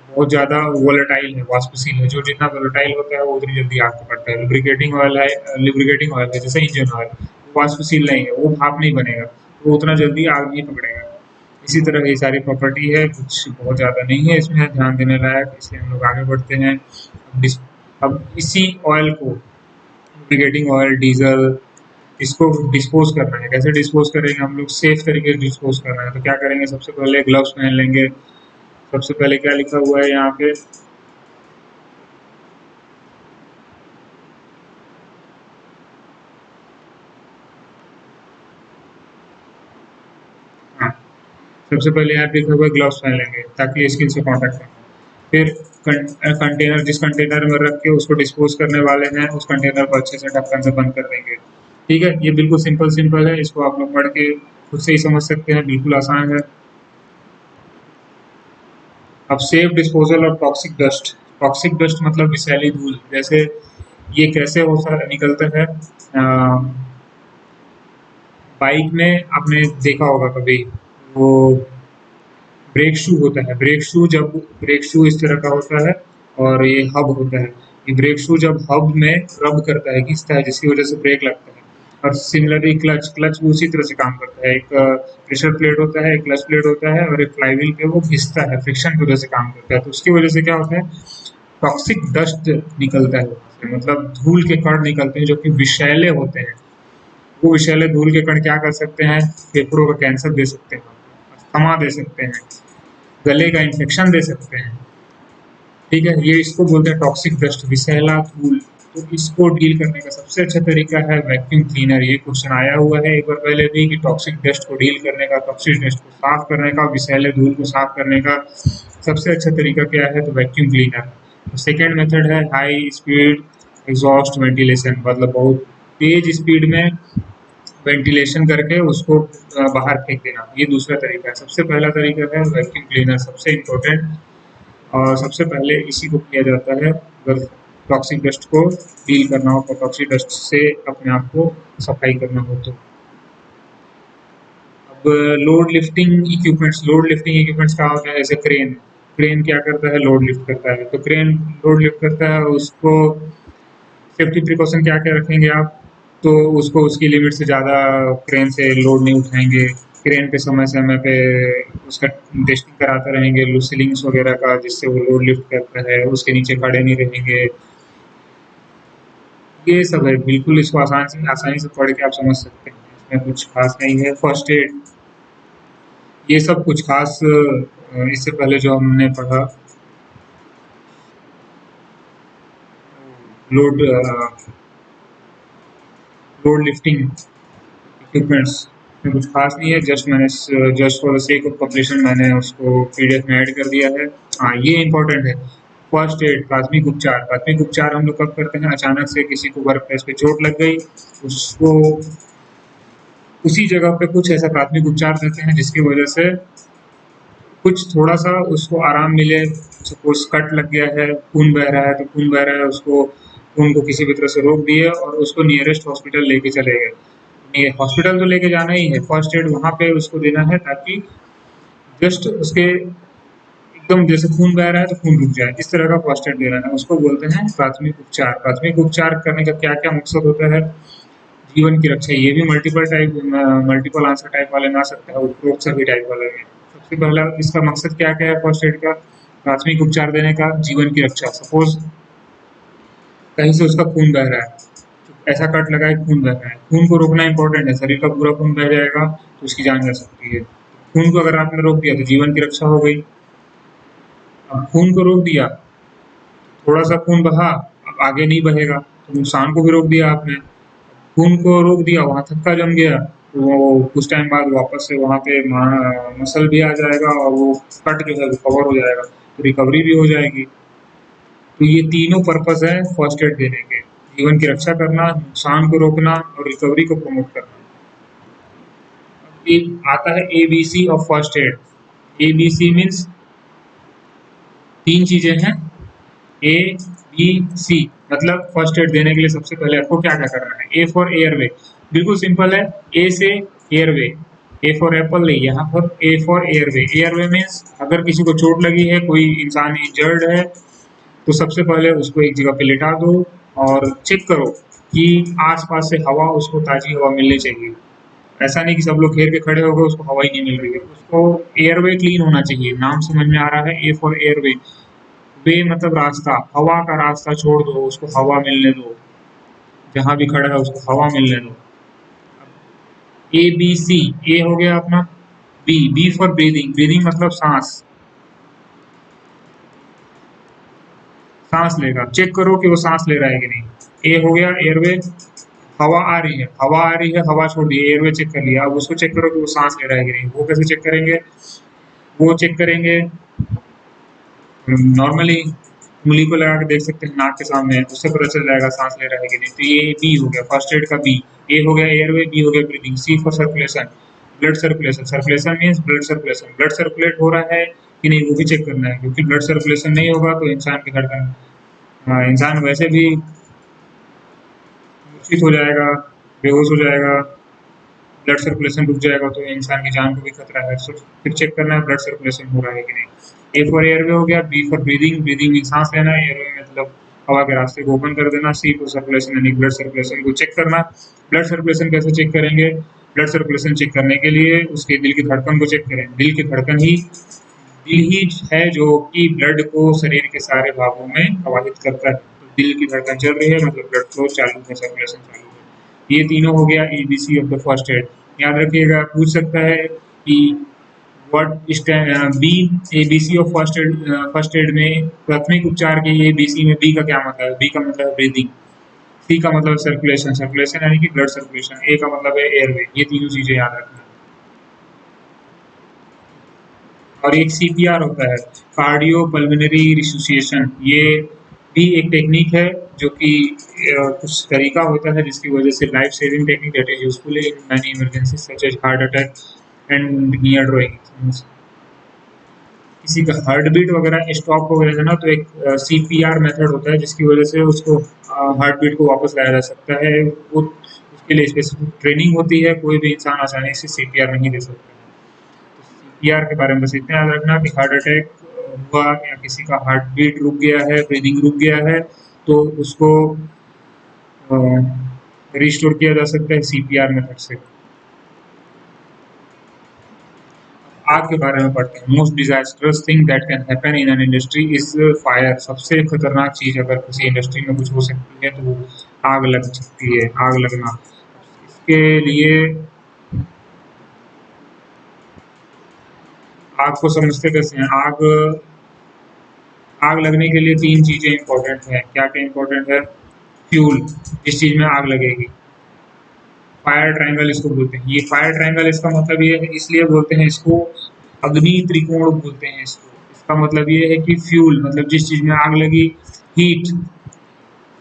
बहुत ज्यादा वोलेटाइल है, वाष्पशील है। जो जितना वोलेटाइल होता है वो उतनी जल्दी आग पकड़ता है। लुब्रिकेटिंग ऑयल है, लुब्रिकेटिंग ऑयल है जैसे इंजन ऑयल, वाष्पशील नहीं है, वो भाप नहीं बनेगा, वो उतना जल्दी आग नहीं पकड़ेगा। इसी तरह ये सारी प्रॉपर्टी है, कुछ बहुत ज़्यादा नहीं है इसमें ध्यान देने लायक, इसलिए हम लोग आगे बढ़ते हैं। अब इसी ऑयल को, लुब्रिकेटिंग ऑयल, डीजल, इसको डिस्पोज करना है। कैसे डिस्पोज करेंगे हम लोग? सेफ तरीके से डिस्पोज करना है। तो क्या करेंगे? सबसे पहले ग्लव्स पहन लेंगे। सबसे पहले क्या लिखा हुआ है यहाँ पे? हाँ, सबसे पहले यहाँ पे लिखा हुआ है ग्लव्स पहन लेंगे ताकि स्किन से कांटेक्ट ना हो। फिर कंटेनर, जिस कंटेनर में रख के उसको डिस्पोज करने वाले हैं, उस कंटेनर को अच्छे से ढक्कन से बंद कर देंगे। ठीक है, ये बिल्कुल सिंपल सिंपल है, इसको आप लोग पढ़ के खुद से ही समझ सकते हैं, बिल्कुल आसान है। अब safe disposal of toxic dust. Toxic dust मतलब विषैली धूल। जैसे ये कैसे होता निकलता है? बाइक में आपने देखा होगा कभी, वो ब्रेक शू होता है। ब्रेक शू इस तरह का होता है और ये हब होता है। ये ब्रेक शू जब हब में रब करता है, घिसता है, जिसकी वजह से ब्रेक लगता है। और सिमिलरली क्लच, क्लच भी उसी तरह से काम करता है। एक प्रेशर प्लेट होता है, एक क्लच प्लेट होता है, और एक फ्लाईव्हील पे वो घिसता है, फ्रिक्शन की वजह से काम करता है। तो उसकी वजह से क्या होता है? टॉक्सिक डस्ट निकलता है वहाँ से, मतलब धूल के कण निकलते हैं जो कि विषैले होते हैं। वो विषैले धूल के कण क्या कर सकते हैं? फेफड़ों का कैंसर दे सकते हैं, अस्थमा दे सकते हैं, गले का इन्फेक्शन दे सकते हैं। ठीक है, ये इसको बोलते हैं टॉक्सिक डस्ट, विषैला धूल। तो इसको डील करने का सबसे अच्छा तरीका है वैक्यूम क्लीनर। ये क्वेश्चन आया हुआ है एक बार पहले भी कि टॉक्सिक डस्ट को डील करने का, टॉक्सिक डस्ट को साफ करने का, विषैले धूल को साफ करने का सबसे अच्छा तरीका क्या है? तो वैक्यूम क्लीनर। तो सेकेंड मेथड है हाई स्पीड एग्जॉस्ट वेंटिलेशन, मतलब बहुत तेज स्पीड में वेंटिलेशन करके उसको बाहर फेंक देना। ये दूसरा तरीका है। सबसे पहला तरीका है वैक्यूम क्लीनर, सबसे इम्पोर्टेंट, और सबसे पहले इसी को किया जाता है अगर टॉक्सिक डस्ट को डील करना हो, तो टॉक्सिक डस्ट से अपने आप को सफाई करना हो तो। अब लोड लिफ्टिंग इक्विपमेंट्स का होता है, जैसे क्रेन। क्रेन क्या करता है? लोड लिफ्ट करता है। तो क्रेन लोड लिफ्ट करता है, उसको सेफ्टी प्रिकॉशन क्या क्या रखेंगे आप? तो उसको उसकी लिमिट से ज़्यादा क्रेन से लोड नहीं उठाएंगे। क्रेन पे समय समय पे उसका टेस्टिंग कराते रहेंगे, सीलिंग्स वगैरह का, जिससे वो लोड लिफ्ट करता है। उसके नीचे खड़े नहीं रहेंगे। ये सब है, बिल्कुल इसको आसानी से पढ़ के आप समझ सकते हैं, इसमें कुछ खास नहीं है। फर्स्ट एड, ये सब कुछ खास इससे पहले जो हमने पढ़ा, लोड लोड लिफ्टिंग इक्विपमेंट्स में कुछ खास नहीं है। Just for the sake of completion मैंने उसको पीडीएफ में ऐड कर दिया है। हाँ, ये इंपॉर्टेंट है। फर्स्ट एड, प्राथमिक उपचार। प्राथमिक उपचार हम लोग कब करते हैं? अचानक से किसी को वर्क प्लेस पे चोट लग गई, उसको उसी जगह पे कुछ ऐसा प्राथमिक उपचार देते हैं जिसकी वजह से कुछ थोड़ा सा उसको आराम मिले। सपोज कट लग गया है, खून बह रहा है, तो खून बह रहा है, उसको खून को किसी भी तरह से रोक दिए और उसको नियरेस्ट हॉस्पिटल लेके चले गए। हॉस्पिटल तो लेके जाना ही है, फर्स्ट एड वहाँ पे उसको देना है ताकि जस्ट उसके एकदम जैसे खून बह रहा है तो खून रुक जाए, इस तरह का फर्स्ट एड देना है, उसको बोलते हैं प्राथमिक उपचार। प्राथमिक उपचार करने का क्या क्या मकसद होता है? जीवन की रक्षा। ये भी मल्टीपल आंसर टाइप वाले में आ सकता है, उपरोक्त सभी टाइप वाले में। सबसे पहला इसका मकसद क्या क्या है फर्स्ट एड का? प्राथमिक उपचार देने का, जीवन की रक्षा। सपोज कहीं से उसका खून बह रहा है, ऐसा कट लगा है, खून बह रहा है, खून को रोकना इंपॉर्टेंट है, शरीर का पूरा खून बह जाएगा तो उसकी जान जा सकती है। खून को अगर आपने रोक दिया तो जीवन की रक्षा हो गई। अब खून को रोक दिया, थोड़ा सा खून बहा, अब आगे नहीं बहेगा, तो नुकसान को भी रोक दिया आपने। खून को रोक दिया, वहाँ थक्का जम गया, तो वो कुछ टाइम बाद वापस से वहाँ पे मसल भी आ जाएगा और वो कट जो है वो कवर हो जाएगा, तो रिकवरी भी हो जाएगी। तो ये तीनों पर्पस है फर्स्ट एड देने के: जीवन की रक्षा करना, नुकसान को रोकना और रिकवरी को प्रमोट करना। एक आता है ABC of first add. ABC means तीन चीजें हैं, ABC मतलब फर्स्ट एड देने के लिए सबसे पहले आपको क्या क्या करना है? ए फॉर एयरवे, बिल्कुल सिंपल है, ए से एयरवे, ए फॉर एप्पल नहीं, यहाँ पर A for airway. Airway means अगर किसी को चोट लगी है, कोई इंसान इंजर्ड है, तो सबसे पहले उसको एक जगह पे लिटा दो और चेक करो कि आसपास से हवा, उसको ताजी हवा मिलनी चाहिए। ऐसा नहीं कि सब लोग घेर के खड़े हो गए, उसको हवा ही नहीं मिल रही है, उसको एयरवे क्लीन होना चाहिए। नाम समझ में आ रहा है, ए फॉर एयरवे। वे मतलब रास्ता, हवा का रास्ता छोड़ दो, उसको हवा मिलने दो, जहां भी खड़ा है उसको हवा मिलने दो। ABC, ए हो गया अपना। बी फॉर ब्रीदिंग, ब्रीदिंग मतलब सांस, सांस लेगा, चेक करो कि वो सांस ले रहा है कि नहीं। ए हो गया एयरवे, हवा आ रही है, हवा आ रही है, हवा छोड़ दी, एयरवे चेक कर लिया, अब उसको चेक करो कि वो सांस ले रहा है कि नहीं। वो कैसे चेक करेंगे? वो चेक करेंगे नॉर्मली उंगली को लगा के देख सकते हैं नाक के सामने, उससे पता चल जाएगा सांस ले रहा है कि नहीं। तो ये बी हो गया फर्स्ट एड का बी। ए हो गया एयरवे, बी हो गया breathing. C for circulation, blood circulation. Circulation means blood circulation, blood circulate हो रहा है कि नहीं वो भी चेक करना है, क्योंकि ब्लड सर्कुलेशन नहीं होगा तो इंसान की धड़कन, इंसान वैसे भी मूर्छित हो जाएगा, बेहोश हो जाएगा, ब्लड सर्कुलेशन रुक जाएगा तो इंसान की जान को भी खतरा है। सो फिर चेक करना है ब्लड सर्कुलेशन हो रहा है कि नहीं। ए फॉर एयरवे हो गया, बी फॉर ब्रीदिंग, ब्रीदिंग में सांस लेना, एयरवे मतलब हवा के रास्ते को ओपन कर देना, सी फॉर सर्कुलेशन यानी ब्लड सर्कुलेशन को चेक करना। ब्लड सर्कुलेशन कैसे चेक करेंगे? ब्लड सर्कुलेशन चेक करने के लिए उसके दिल की धड़कन को चेक करें। दिल की धड़कन ही, दिल ही है जो कि ब्लड को शरीर के सारे भागों में प्रवाहित करता है। तो दिल की धड़कन चल रही है मतलब ब्लड फ्लो चालू है, सर्कुलेशन चालू है। ये तीनों हो गया ABC of the first aid. याद रखिएगा, पूछ सकता है कि B, ABC of first aid में प्राथमिक उपचार के ABC में बी का क्या मतलब है? बी का मतलब है ब्रीदिंग, सी का मतलब सर्कुलेशन, सर्कुलेशन यानी कि ब्लड सर्कुलेशन, ए का मतलब है एयरवे। ये तीनों चीजें याद रखना। और एक CPR होता है, कार्डियो पल्मोनरी रिसुसिएशन। ये भी एक टेक्निक है जो कि कुछ तरीका होता है जिसकी वजह से life saving technique that is useful in many emergency such as heart attack and near drowning. किसी का हार्ट बीट वगैरह स्टॉप हो गया है ना, तो एक CPR मेथड होता है जिसकी वजह से उसको हार्ट बीट को वापस लाया जा सकता है। वो उसके लिए स्पेसिफिक ट्रेनिंग होती है, कोई भी इंसान आसानी से CPR नहीं दे सकता। CPR के बारे में बस इतना याद रखना कि हार्ट अटैक हुआ या किसी का हार्ट बीट रुक गया है, ब्रीदिंग रुक गया है, तो उसको रिस्टोर किया जा सकता है CPR मेथड से। आग के बारे में पढ़ते हैं। Most disasters thing that can happen in an industry is fire. सबसे खतरनाक चीज अगर किसी इंडस्ट्री में कुछ हो सकती है तो वो आग लग सकती है, आग लगना। इसके लिए आग को समझते कैसे हैं? आग आग लगने के लिए तीन चीजें इंपॉर्टेंट हैं। क्या क्या इंपॉर्टेंट है? फ्यूल, जिस चीज में आग लगेगी। फायर ट्रायंगल इसको बोलते हैं। ये फायर ट्रायंगल इसका मतलब ये है, इसलिए बोलते हैं इसको अग्नि त्रिकोण बोलते हैं इसको। इसका मतलब ये है कि फ्यूल मतलब जिस चीज में आग लगी, हीट,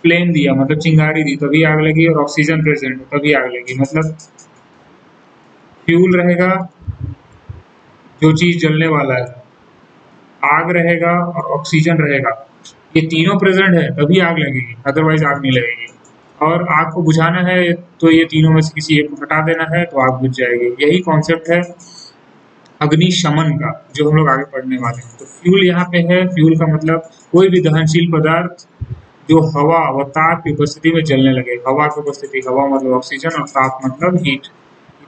फ्लेम दिया मतलब चिंगारी दी तभी आग लगी, और ऑक्सीजन प्रेजेंट तभी आग लगी। मतलब फ्यूल रहेगा, जो चीज जलने वाला है, आग रहेगा और ऑक्सीजन रहेगा। ये तीनों प्रेजेंट है तभी आग लगेगी, अदरवाइज आग नहीं लगेगी। और आग को बुझाना है तो ये तीनों में से किसी एक को हटा देना है तो आग बुझ जाएगी। यही कॉन्सेप्ट है अग्निशमन का, जो हम लोग आगे पढ़ने वाले हैं। तो फ्यूल यहाँ पे है, फ्यूल का मतलब कोई भी दहनशील पदार्थ जो हवा व ताप की उपस्थिति में जलने लगे। हवा की उपस्थिति, हवा मतलब ऑक्सीजन और ताप मतलब हीट,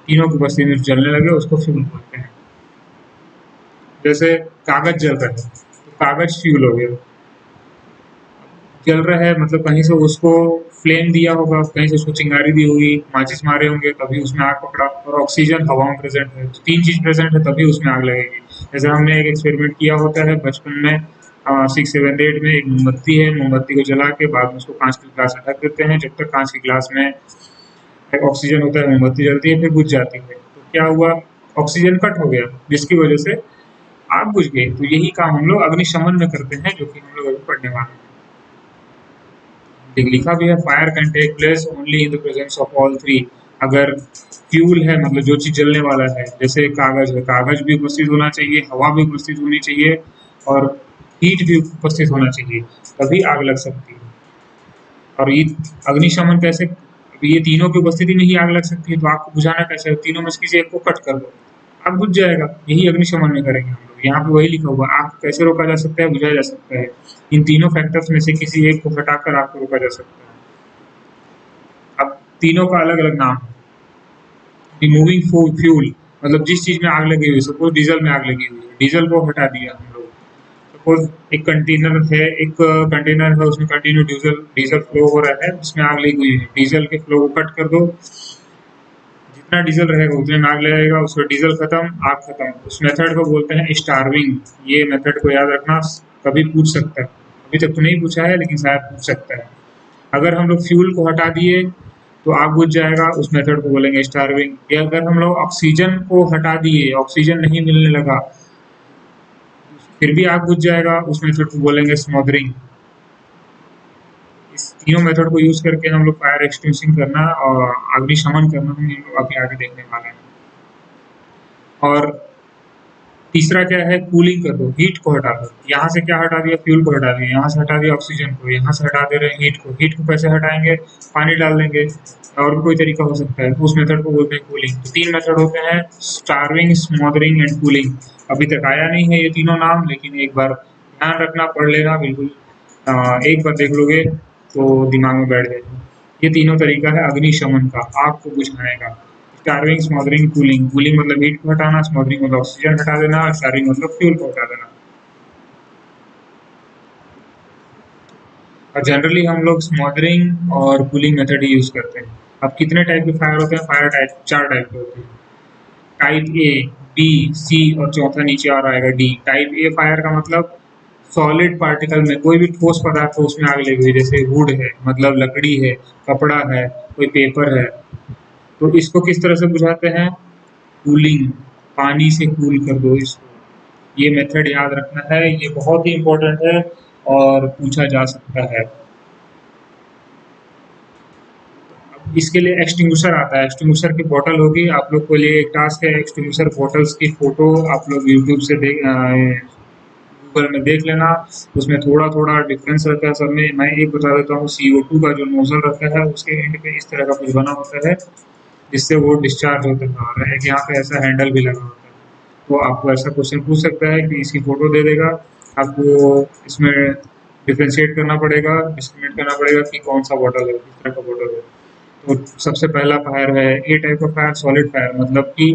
तीनों की उपस्थिति में जलने लगे उसको फ्यूल बोलते हैं। जैसे कागज जल रहा है तो कागज फ्यूल हो गया। जल रहा है मतलब कहीं से उसको फ्लेम दिया होगा, कहीं से उसको चिंगारी दी होगी, माचिस मारे होंगे तभी उसमें आग पकड़ा। और ऑक्सीजन हवा में प्रेजेंट है, तो तीन चीज प्रेजेंट है तभी उसमें आग लगेगी। जैसे हमने एक एक्सपेरिमेंट किया होता है बचपन में, 6, 7, 8 में। एक मोमबत्ती है, मोमबत्ती को जला के बाद में उसको कांच के गिलास में ढक देते हैं। जब तक कांच के गिलास में ऑक्सीजन होता है मोमबत्ती जलती है, फिर बुझ जाती है। तो क्या हुआ, ऑक्सीजन कट हो गया जिसकी वजह से आग बुझ गई। तो यही काम हम लोग अग्निशमन में करते हैं, जो कि हम लोग अभी पढ़ने वाले हैं। लिखा भी है fire can take place only in the presence of all three. अगर फ्यूल है मतलब जो चीज जलने वाला है, जैसे कागज है, कागज भी उपस्थित होना चाहिए, हवा भी उपस्थित होनी चाहिए और हीट भी उपस्थित होना चाहिए, तभी आग लग सकती है। और ये अग्निशमन कैसे, अभी ये तीनों की उपस्थिति में ही आग लग सकती है, तो आग को बुझाना कैसे, तीनों में से किसी एक को कट कर दो, आग बुझ जाएगा। यही अग्निशमन में करेंगे हम लोग। यहाँ पे वही लिखा हुआ, आग को कैसे रोका जा सकता है, बुझाया जा सकता है। इन तीनों फैक्टर्स में से किसी एक को हटाकर आग को रोका जा सकता है। अब तीनों का अलग अलग नाम है। रिमूविंग फ्यूल मतलब जिस चीज में आग लगी हुई, सपोज डीजल में आग लगी हुई है, डीजल को हटा दिया हम लोग। सपोज एक कंटेनर है, उसमें कंटिन्यू डीजल डीजल फ्लो हो रहा है, उसमें आग लगी हुई है, डीजल के फ्लो को कट कर दो। जितना डीजल रहेगा उतने में आग लगेगा, उसका डीजल खत्म, आग खत्म। उस मेथड को बोलते हैं स्टार्विंग। ये मेथड को याद रखना, कभी पूछ सकता है। अभी तक तो नहीं पूछा है लेकिन शायद पूछ सकता है। अगर हम लोग फ्यूल को हटा दिए तो आग बुझ जाएगा, उस मेथड को बोलेंगे स्टार्विंग। या अगर हम लोग ऑक्सीजन को हटा दिए, ऑक्सीजन नहीं मिलने लगा, फिर भी आग बुझ जाएगा, उस मेथड को बोलेंगे स्मोदरिंग। इस तीनों मेथड को यूज करके हम लोग फायर एक्सटिंग्विशिंग करना और अग्निशमन करना हम लोग अभी आगे देखने वाले हैं। और तीसरा क्या है, कूलिंग कर दो, हीट को हटा दो। यहाँ से क्या हटा दिया, फ्यूल को हटा दिया, यहाँ से हटा दिया ऑक्सीजन को, यहाँ से हटा दे रहे हैं हीट को। हीट को कैसे हटाएंगे, पानी डाल देंगे, और भी कोई तरीका हो सकता है, उस मेथड को बोलते हैं कूलिंग। तो तीन मेथड होते हैं, स्टार्विंग, स्मोदरिंग एंड कूलिंग। अभी तक आया नहीं है ये तीनों नाम, लेकिन एक बार ध्यान रखना, पढ़ लेना बिल्कुल। एक बार देख लोगे तो दिमाग में बैठ जाएगा। ये तीनों तरीका है अग्निशमन का, आग को बुझाने का। Starving, smothering, cooling. कूलिंग मतलब हीट को हटाना, स्मोदरिंग मतलब ऑक्सीजन हटा देना, और स्टार्विंग मतलब फ्यूल को हटा देना। और जनरली हम लोग स्मोदरिंग और कूलिंग मेथड ही यूज करते हैं। अब कितने टाइप के फायर होते हैं, फायर टाइप 4 टाइप के होते हैं। टाइप ए, बी, सी और चौथा नीचे आ रहा है डी। टाइप ए फायर का मतलब सॉलिड पार्टिकल में कोई भी ठोस पदार्थ हो उसमें आग लगी हुई, जैसे वुड है मतलब लकड़ी है, कपड़ा है, कोई पेपर है। तो इसको किस तरह से बुझाते हैं, कूलिंग, पानी से कूल कर दो इसको। ये मेथड याद रखना है, ये बहुत ही इम्पोर्टेंट है और पूछा जा सकता है। इसके लिए एक्सटिंग्विशर आता है, एक्सटिंग्विशर की बोतल होगी। आप लोग के लिए एक टास्क है, एक्सटिंग्विशर बोतल्स की फोटो आप लोग यूट्यूब से गूगल में देख लेना। उसमें थोड़ा थोड़ा डिफरेंस रहता है सब में। मैं एक बता देता हूँ, CO2 का जो नोजल रहता है उसके एंड पे इस तरह का कुछ बना होता है जिससे वो डिस्चार्ज होता है, और एक यहाँ पे ऐसा हैंडल भी लगा होता है। तो आपको ऐसा क्वेश्चन पूछ सकता है कि इसकी फोटो दे देगा, आपको इसमें डिफ्रेंशिएट करना पड़ेगा, डिस्क्रिमिनेट करना पड़ेगा कि कौन सा बॉटल है, किस तरह का बॉटल है। तो सबसे पहला फायर है ए टाइप का फायर, सॉलिड फायर, मतलब कि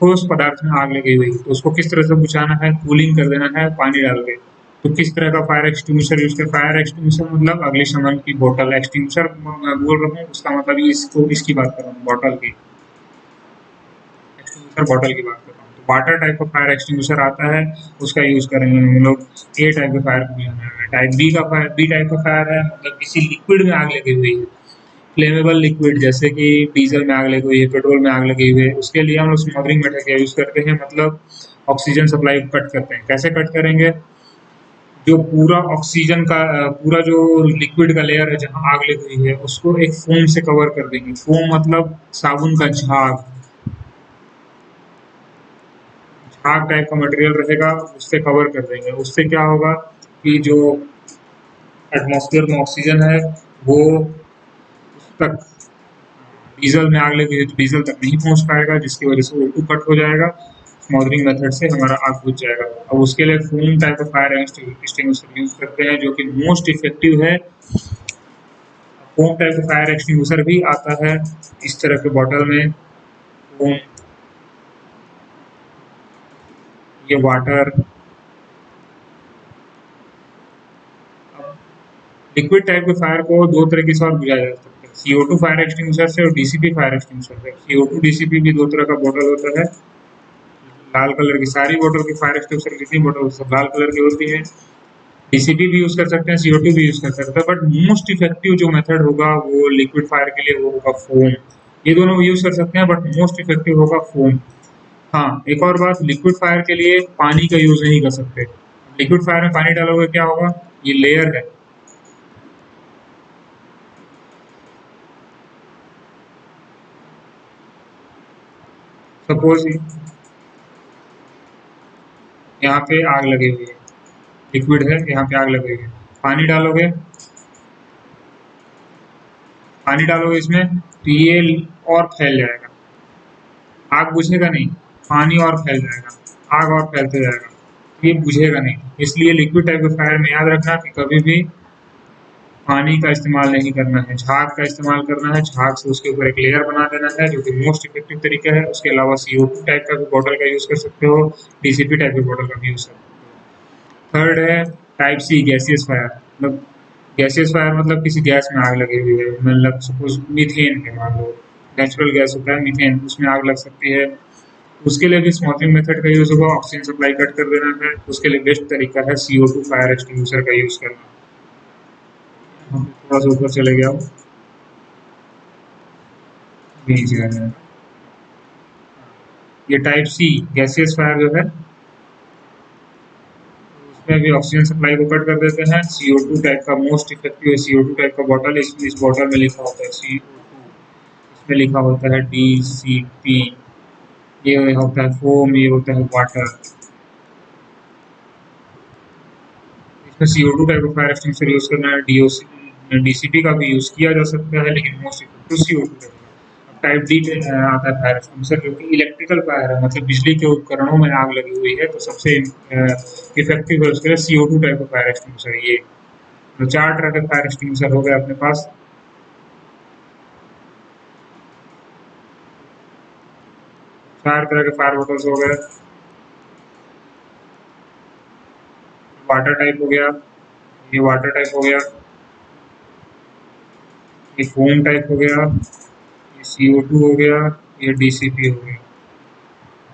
ठोस पदार्थ में आग लगी हुई, तो उसको किस तरह से बुझाना है, कूलिंग कर देना है पानी डाल के। तो किस तरह का फायर एक्सटिंग्विशर यूज कर, फायर एक्सटिंग्विशर मतलब अग्निशमन की बोतल। एक्सटिंग्विशर मैं बोल रहा हूँ उसका मतलब इसको इसकी बात कर रहा हूँ, बॉटल की, एक्सटिंग्विशर बॉटल की बात कर रहा हूँ। तो वाटर टाइप का फायर एक्सटिंग्विशर आता है, उसका यूज करेंगे हम लोग। ए टाइप के फायर को बुझाना है। टाइप बी का फायर, बी टाइप का फायर है मतलब किसी लिक्विड में आग लगी हुई है, फ्लेमेबल लिक्विड, जैसे कि डीजल में आग लगी हुई है, पेट्रोल में आग लगी हुई है। उसके लिए हम लोग स्मोदरिंग मेथड का यूज करते हैं, मतलब ऑक्सीजन सप्लाई कट करते हैं। कैसे कट करेंगे, जो पूरा ऑक्सीजन का पूरा जो लिक्विड का लेयर है जहाँ आग लगी हुई है उसको एक फोम से कवर कर देंगे। फोम मतलब साबुन का झाग, झाग टाइप का मटेरियल रहेगा, उससे कवर कर देंगे। उससे क्या होगा कि जो एटमॉस्फेयर में ऑक्सीजन है वो उस तक, डीजल में आग लगी तो डीजल तक नहीं पहुंच पाएगा, जिसकी वजह से O2 कट हो जाएगा। स्मॉदरिंग मेथड से हमारा आग बुझ जाएगा। अब उसके लिए foam type of fire extinguisher use करते हैं, जो कि मोस्ट इफेक्टिव है। Foam type of fire extinguisher भी आता है इस तरह के बॉटल में। फोम, ये वाटर, लिक्विड टाइप के फायर को दो तरीके से और बुझाया जा सकता है, CO2 फायर एक्सटिंग्विशर से और DCP फायर एक्सटिंग्विशर से। CO2 DCP भी दो तरह का बॉटल होता है। लाल कलर की सारी बॉटल की फायर एक्सटिंग्विशर जितनी बॉटल सब लाल कलर की होती है। DCP भी यूज कर सकते हैं, CO2 भी यूज कर सकते हैं, बट मोस्ट इफेक्टिव जो मेथड होगा वो लिक्विड फायर के लिए वो होगा फोम। ये दोनों यूज कर सकते हैं, बट मोस्ट इफेक्टिव होगा फोम। हाँ, एक और बात, लिक्विड फायर के लिए पानी का यूज नहीं कर सकते। लिक्विड फायर में पानी डालोगे क्या होगा, ये लेयर है, सपोज यहाँ पे आग लगी हुई है, लिक्विड है, यहाँ पे आग लगी हुई है, पानी डालोगे, पानी डालोगे इसमें तो ये और फैल जाएगा, आग बुझेगा नहीं, पानी और फैल जाएगा, आग और फैलते जाएगा, तो ये बुझेगा नहीं। इसलिए लिक्विड टाइप ऑफ फायर में याद रखना कि कभी भी पानी का इस्तेमाल नहीं करना है, झाग का इस्तेमाल करना है। झाग से उसके ऊपर एक लेयर बना देना है, जो कि मोस्ट इफेक्टिव तरीका है। उसके अलावा CO2 टाइप का भी बॉटल का यूज कर सकते हो, DCP टाइप के बॉटल का भी यूज कर सकते हो। थर्ड है टाइप C, गैसियस फायर। मतलब गैसियस फायर मतलब किसी गैस में आग लगी हुई है, मतलब सपोज मीथेन है, मान लो नेचुरल गैस होता है मीथेन, उसमें आग लग सकती है। उसके लिए भी स्मॉकिंग मेथड का यूज होगा, ऑक्सीजन सप्लाई कट कर देना है। उसके लिए बेस्ट तरीका है CO2 फायर एक्सटिंग्विशर का यूज करना। थोड़ा सा ऊपर चले गया, नीचे आ जाएगा। ये टाइप C गैसियस फायर जो है, उसमें भी ऑक्सीजन सप्लाई को कट कर देते हैं। CO2 टाइप का मोस्ट इफेक्टिव है, CO2 टाइप का बॉटल, इस बॉटल में लिखा होता है CO2, इसमें लिखा होता है DCP, ये होता है फोम, ये होता है वाटर। इसमें CO2 type of fire extinguisher use करना है। DCP का भी यूज किया जा सकता है, लेकिन most effective CO2 type. Type D आता है फायर एक्सटिंग्विशर, जो कि इलेक्ट्रिकल फायर है, मतलब बिजली के उपकरणों में आग लगी हुई है, तो सबसे इफेक्टिव है उसके लिए CO2 टाइप का फायर एक्सटिंग्विशर। ये तो चार तरह के फायर एक्सटिंग्विशर हो गए अपने पास। चार तरह के फायर बोटल्स हो गए। वाटर टाइप हो गया, ये वाटर टाइप हो गया, ये फोम टाइप हो गया, ये CO2 हो गया, ये DCP हो गया।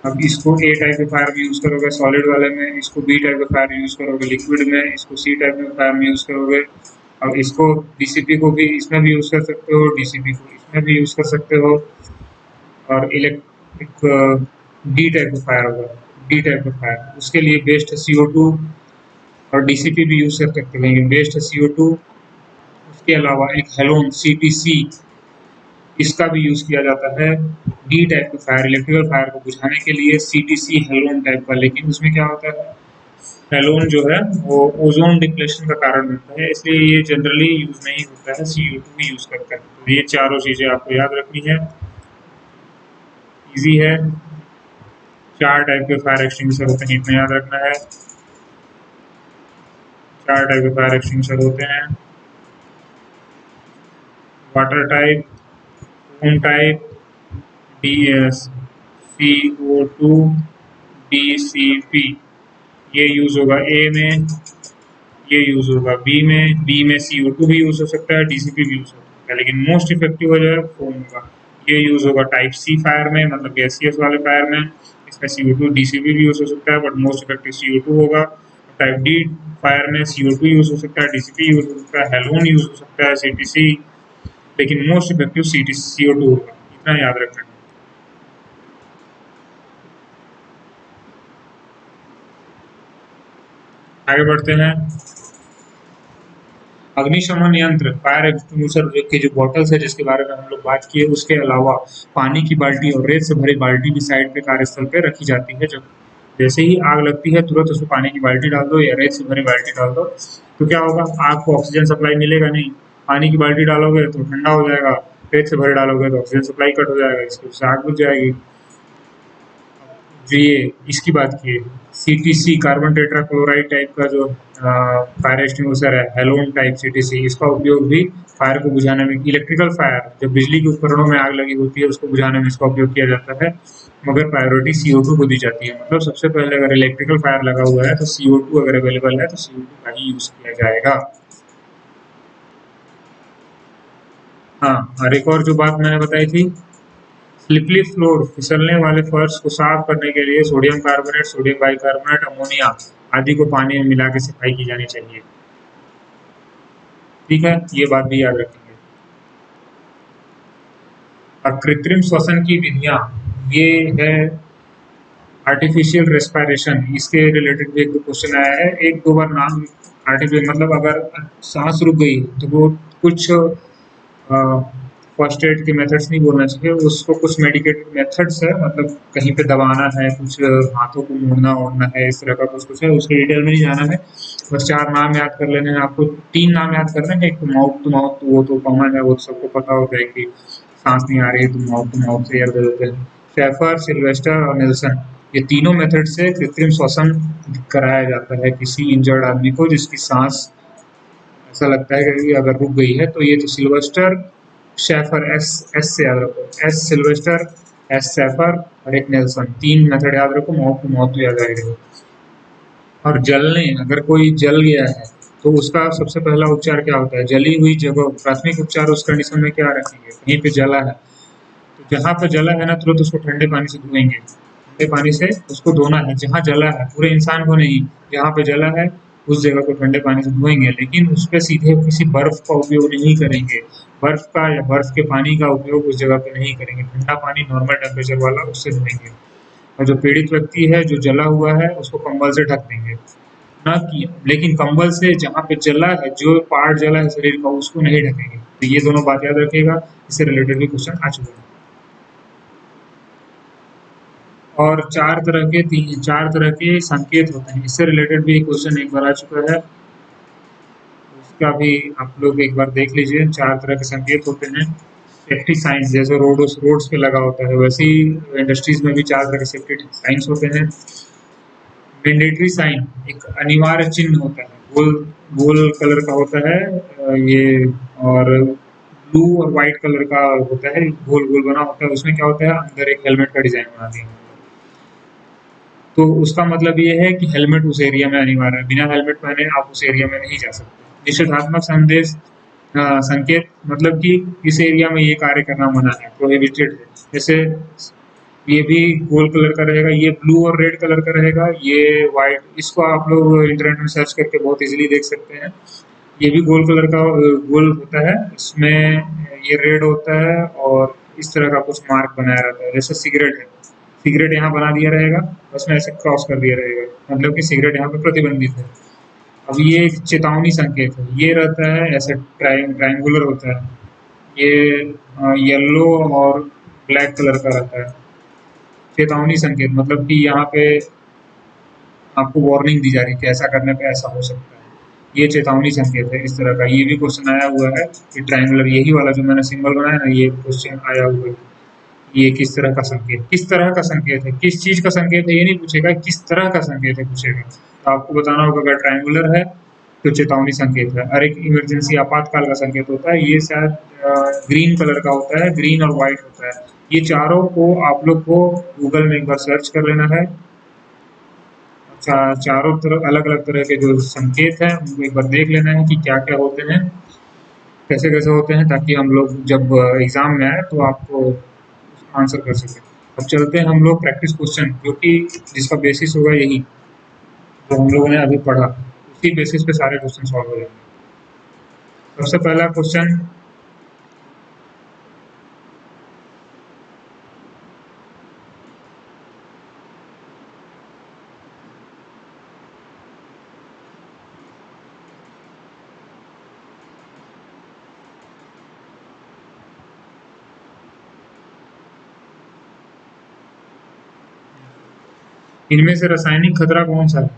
अब इसको A टाइप के फायर में यूज करोगे सॉलिड वाले में, इसको B टाइप के फायर में यूज करोगे लिक्विड में, इसको C टाइप में फायर में यूज करोगे। अब इसको DCP को भी इसमें भी यूज कर सकते हो, DCP को इसमें भी यूज कर सकते हो। और इलेक्ट्रिक D टाइप का फायर होगा, D टाइप का फायर, उसके लिए बेस्ट है CO2 और DCP भी यूज कर सकते हो, लेकिन बेस्ट है CO2। उसके अलावा एक हेलोन CTC, इसका भी यूज किया जाता है डी टाइप का फायर, इलेक्ट्रिकल फायर को बुझाने के लिए CTC हेलोन टाइप का। लेकिन उसमें क्या होता है, हेलोन जो है वो ओजोन डिप्लेशन का कारण बनता है, इसलिए ये जनरली यूज नहीं होता है, CO2 भी यूज करता है। तो ये चारों चीजें आपको याद रखनी है, इजी है। चार टाइप के फायर एक्सटिंग्विशर होते हैं, इतना याद रखना है। चार टाइप के फायर एक्सटिंग्विशर होते हैं, water type, foam type, CO2, DCP। ये यूज होगा A में, ये यूज होगा B में CO2 भी यूज हो सकता है, DCP भी यूज हो सकता है, लेकिन मोस्ट इफेक्टिव हो जाएगा फोम होगा। ये यूज होगा टाइप C फायर में, मतलब गैसियस वाले फायर में। इसमें CO2 DCP भी यूज हो सकता है, बट मोस्ट इफेक्टिव CO2 होगा। टाइप D फायर में CO2 यूज हो सकता है, DCP यूज हो सकता है, हेलोन यूज हो सकता है, CTC, लेकिन मोस्ट इफेक्टिव CO2 होगा, इतना याद रखना है। आगे बढ़ते हैं। अग्निशमन यंत्र, फायर एक्सटिंग्विशर के जो बॉटल्स है जिसके बारे में हम लोग बात किए, उसके अलावा पानी की बाल्टी और रेत से भरी बाल्टी भी साइड पे कार्यस्थल पे रखी जाती है, जब जैसे ही आग लगती है तुरंत उसमें पानी की बाल्टी डाल दो या रेत से भरी बाल्टी डाल दो, तो क्या होगा, आग को ऑक्सीजन सप्लाई मिलेगा नहीं। पानी की बाल्टी डालोगे तो ठंडा हो जाएगा, रेत से भरे डालोगे तो ऑक्सीजन सप्लाई कट हो जाएगा, इसकी वजह से आग बुझ जाएगी। जो ये इसकी बात की है, सीटीसी कार्बन टेट्राक्लोराइड टाइप का जो फायर एक्सटिंग्विशर है, हेलोन टाइप सीटीसी, इसका उपयोग भी फायर को बुझाने में, इलेक्ट्रिकल फायर जो बिजली के उपकरणों में आग लगी होती है उसको बुझाने में इसका उपयोग किया जाता है, मगर प्रायोरिटी CO2 को दी जाती है। मतलब सबसे पहले अगर इलेक्ट्रिकल फायर लगा हुआ है तो CO2 अगर अवेलेबल है तो CO2 का ही यूज किया जाएगा। हाँ, और एक और जो बात मैंने बताई थी, स्लिपरी फ्लोर, फिसलने वाले फर्श को साफ करने के लिए sodium carbonate, sodium bicarbonate, ammonia आदि को पानी में मिला के सफाई की जानी चाहिए। ठीक है, ये बात भी याद रखेंगे। और कृत्रिम श्वसन की विधियां, ये है आर्टिफिशियल रेस्पिरेशन, इसके रिलेटेड भी एक दो क्वेश्चन आया है, एक दो बार नाम। आर्टिफिशियल मतलब अगर सांस रुक गई तो वो कुछ फर्स्ट एड के मेथड्स नहीं बोलना चाहिए उसको, कुछ मेडिकेटेड मेथड्स है, मतलब कहीं पे दबाना है, कुछ हाथों को मोड़ना ओढ़ना है, इस तरह का कुछ कुछ है, उसके डिटेल में नहीं जाना है। बस चार नाम याद कर लेने हैं आपको, तीन नाम याद करने हैं, एक तो माउथ टू माउथ, वो तो कॉमन है, वो तो सबको पता होता है कि सांस नहीं आ रही है तो माउथ टू माउथ से एयर दे देते हैं। शेफर, सिल्वेस्टर और नेल्सन, ये तीनों मेथड से कृत्रिम श्वसन कराया जाता है किसी इंजर्ड आदमी को जिसकी सांस ऐसा लगता है कि अगर रुक गई है। तो ये तो सिल्वेस्टर, शेफर, एस एस से याद रखो, एस सिल्वेस्टर, एस शेफर और एक नेल्सन, तीन मेथड याद रखो, माउथ टू माउथ तो याद आएगा। और जलने, अगर कोई जल गया है तो उसका सबसे पहला उपचार क्या होता है, जली हुई जगह, प्राथमिक उपचार उस कंडीशन में क्या रखेंगे, कहीं पे जला है तो जहाँ पे जला है ना तुरंत उसको ठंडे पानी से धोएंगे, ठंडे पानी से उसको धोना है, जहाँ जला है, पूरे इंसान को नहीं, जहाँ पे जला है उस जगह को ठंडे पानी से धोएंगे, लेकिन उस पे सीधे किसी बर्फ का उपयोग नहीं करेंगे, बर्फ का या बर्फ के पानी का उपयोग उस जगह पे नहीं करेंगे, ठंडा पानी नॉर्मल टेम्परेचर वाला उससे धोएंगे। और जो पीड़ित व्यक्ति है जो जला हुआ है उसको कंबल से ढक देंगे, ना कि, लेकिन कंबल से जहाँ पे जला है, जो पार्ट जला है शरीर का, उसको नहीं ढकेंगे। तो ये दोनों बात याद रखिएगा, इससे रिलेटेड भी क्वेश्चन आ चुके हैं। और चार तरह के संकेत होते हैं, इससे रिलेटेड भी क्वेश्चन एक बार आ चुका है, उसका भी आप लोग एक बार देख लीजिए। चार तरह के संकेत होते हैं, सेफ्टी साइंस, जैसे रोड्स पे लगा होता है वैसे ही इंडस्ट्रीज में भी चार तरह के सेफ्टी साइंस होते हैं। मैंडेटरी साइन, एक अनिवार्य चिन्ह होता है, गोल गोल कलर का होता है, ये, और ब्लू और व्हाइट कलर का होता है, गोल गोल बना होता है, उसमें क्या होता है, अंदर एक हेलमेट का डिजाइन बना दिया होता है। तो उसका मतलब ये है कि हेलमेट उस एरिया में अनिवार्य है, बिना हेलमेट पहने आप उस एरिया में नहीं जा सकते। निषेधात्मक संदेश, संकेत मतलब कि इस एरिया में ये कार्य करना मना है, प्रोहिबिटेड है। जैसे ये भी गोल कलर का रहेगा, ये ब्लू और रेड कलर का रहेगा, ये व्हाइट, इसको आप लोग इंटरनेट में सर्च करके बहुत इजीली देख सकते हैं। ये भी गोल कलर का गोल होता है, इसमें ये रेड होता है और इस तरह का कुछ मार्क बनाया रहता है, जैसे सिगरेट है, सिगरेट यहाँ बना दिया रहेगा, उसमें ऐसे क्रॉस कर दिया रहेगा, मतलब कि सिगरेट यहाँ पे प्रतिबंधित है। अब ये एक चेतावनी संकेत है, ये रहता है ऐसे ट्रायंगुलर होता है, ये येलो और ब्लैक कलर का रहता है। चेतावनी संकेत मतलब कि यहाँ पे आपको वार्निंग दी जा रही है कि ऐसा करने पे ऐसा हो सकता है, ये चेतावनी संकेत है इस तरह का। ये भी क्वेश्चन आया हुआ है कि ट्रायंगुलर, यही वाला जो मैंने सिंबल बनाया ना, ये क्वेश्चन आया हुआ है, ये किस तरह का संकेत, किस तरह का संकेत है, किस चीज का संकेत है, ये नहीं पूछेगा, किस तरह का संकेत है पूछेगा। तो आपको बताना होगा अगर ट्रायंगुलर है तो चेतावनी संकेत है, और एक इमरजेंसी आपातकाल का संकेत होता है, ये शायद ग्रीन कलर का होता है, ग्रीन और व्हाइट होता है। ये चारों को आप लोग को गूगल में एक बार सर्च कर लेना है। चारों तरफ अलग अलग तरह के जो संकेत हैं उनको एक बार देख लेना है कि क्या क्या होते हैं, कैसे कैसे होते हैं, ताकि हम लोग जब एग्जाम में आए तो आपको आंसर कर सकें। अब चलते हैं हम लोग प्रैक्टिस क्वेश्चन, जो कि जिसका बेसिस होगा यही जो हम लोगों ने अभी पढ़ा, उसी बेसिस पे सारे क्वेश्चन सॉल्व हो जाएंगे। सबसे पहला क्वेश्चन, इनमें से रासायनिक खतरा कौन सा है?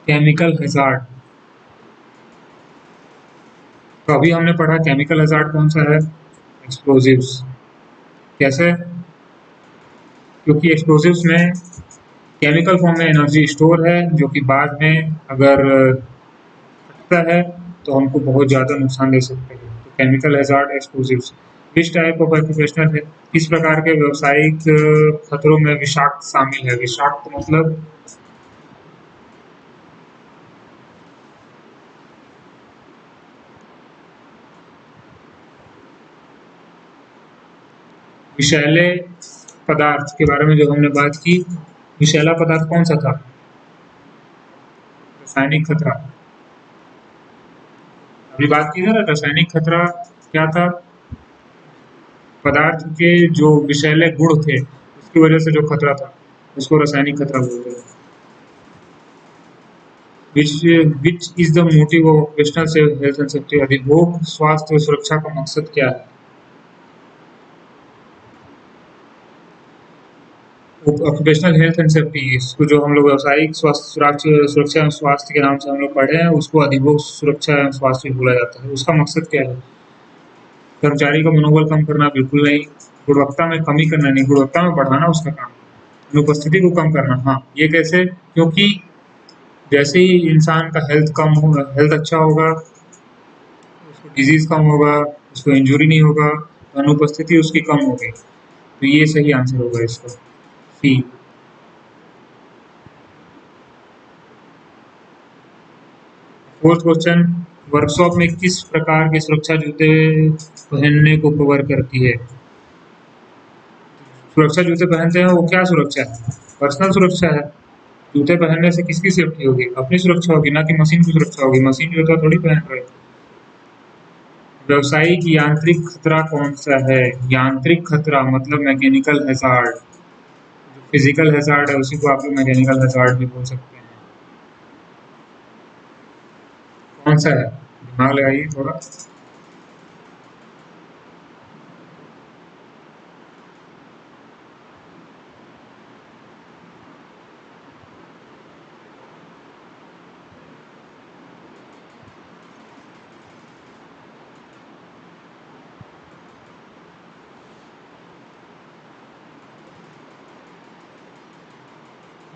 Chemical hazard. तो अभी हमने पढ़ा केमिकल हैजार्ड कौन सा है? एक्सप्लोजिव्स। कैसे? क्योंकि एक्सप्लोजिव्स में केमिकल फॉर्म में एनर्जी स्टोर है, जो कि बाद में अगर फटता है तो हमको बहुत ज़्यादा नुकसान दे सकते हैं। तो chemical hazard explosives. Which type of occupational है? किस प्रकार के व्यावसायिक खतरों में विषाक्त शामिल है? विषाक्त मतलब विषैले पदार्थ के बारे में जो हमने बात की। विषैला पदार्थ कौन सा था? रासायनिक खतरा। अभी बात की ना, रासायनिक खतरा क्या था? पदार्थ के जो विषैले गुण थे उसकी वजह से जो खतरा था उसको रासायनिक खतरा बोलते हैं। विच is the motive of occupational health and safety? अधिभोग स्वास्थ्य और सुरक्षा का मकसद क्या है? ऑक्यूपेशनल हेल्थ एंड सेफ्टी, इसको जो हम लोग व्यावसायिक स्वास्थ्य सुरक्षा एवं स्वास्थ्य के नाम से हम लोग पढ़े हैं, उसको अधिभोग सुरक्षा एवं स्वास्थ्य भी बोला जाता है। उसका मकसद क्या है? कर्मचारी का मनोबल कम करना? बिल्कुल नहीं। गुणवत्ता में कमी करना? नहीं, गुणवत्ता में बढ़ाना उसका काम है। अनुपस्थिति को कम करना? हाँ। ये कैसे? क्योंकि जैसे ही इंसान का हेल्थ अच्छा होगा, उसको डिजीज कम होगा, उसको इंजरी नहीं होगा, तो अनुपस्थिति उसकी कम होगी। तो ये सही आंसर होगा इसका, सी। फोर्थ क्वेश्चन, वर्कशॉप में किस प्रकार के सुरक्षा जूते पहनने को कवर करती है? सुरक्षा जूते पहनते हैं वो क्या सुरक्षा है? पर्सनल सुरक्षा है। जूते पहनने से किसकी सेफ्टी होगी? अपनी सुरक्षा होगी, ना कि मशीन की सुरक्षा होगी। मशीन जूता थोड़ी पहन रहे। व्यावसायिक यांत्रिक खतरा कौन सा है? यांत्रिक खतरा मतलब मैकेनिकल हैजार्ड। फिजिकल हैजार्ड है उसी को आप लोग मैकेनिकल हैजार्ड भी बोल सकते हैं। कौन सा है? दिमाग लगाइए थोड़ा।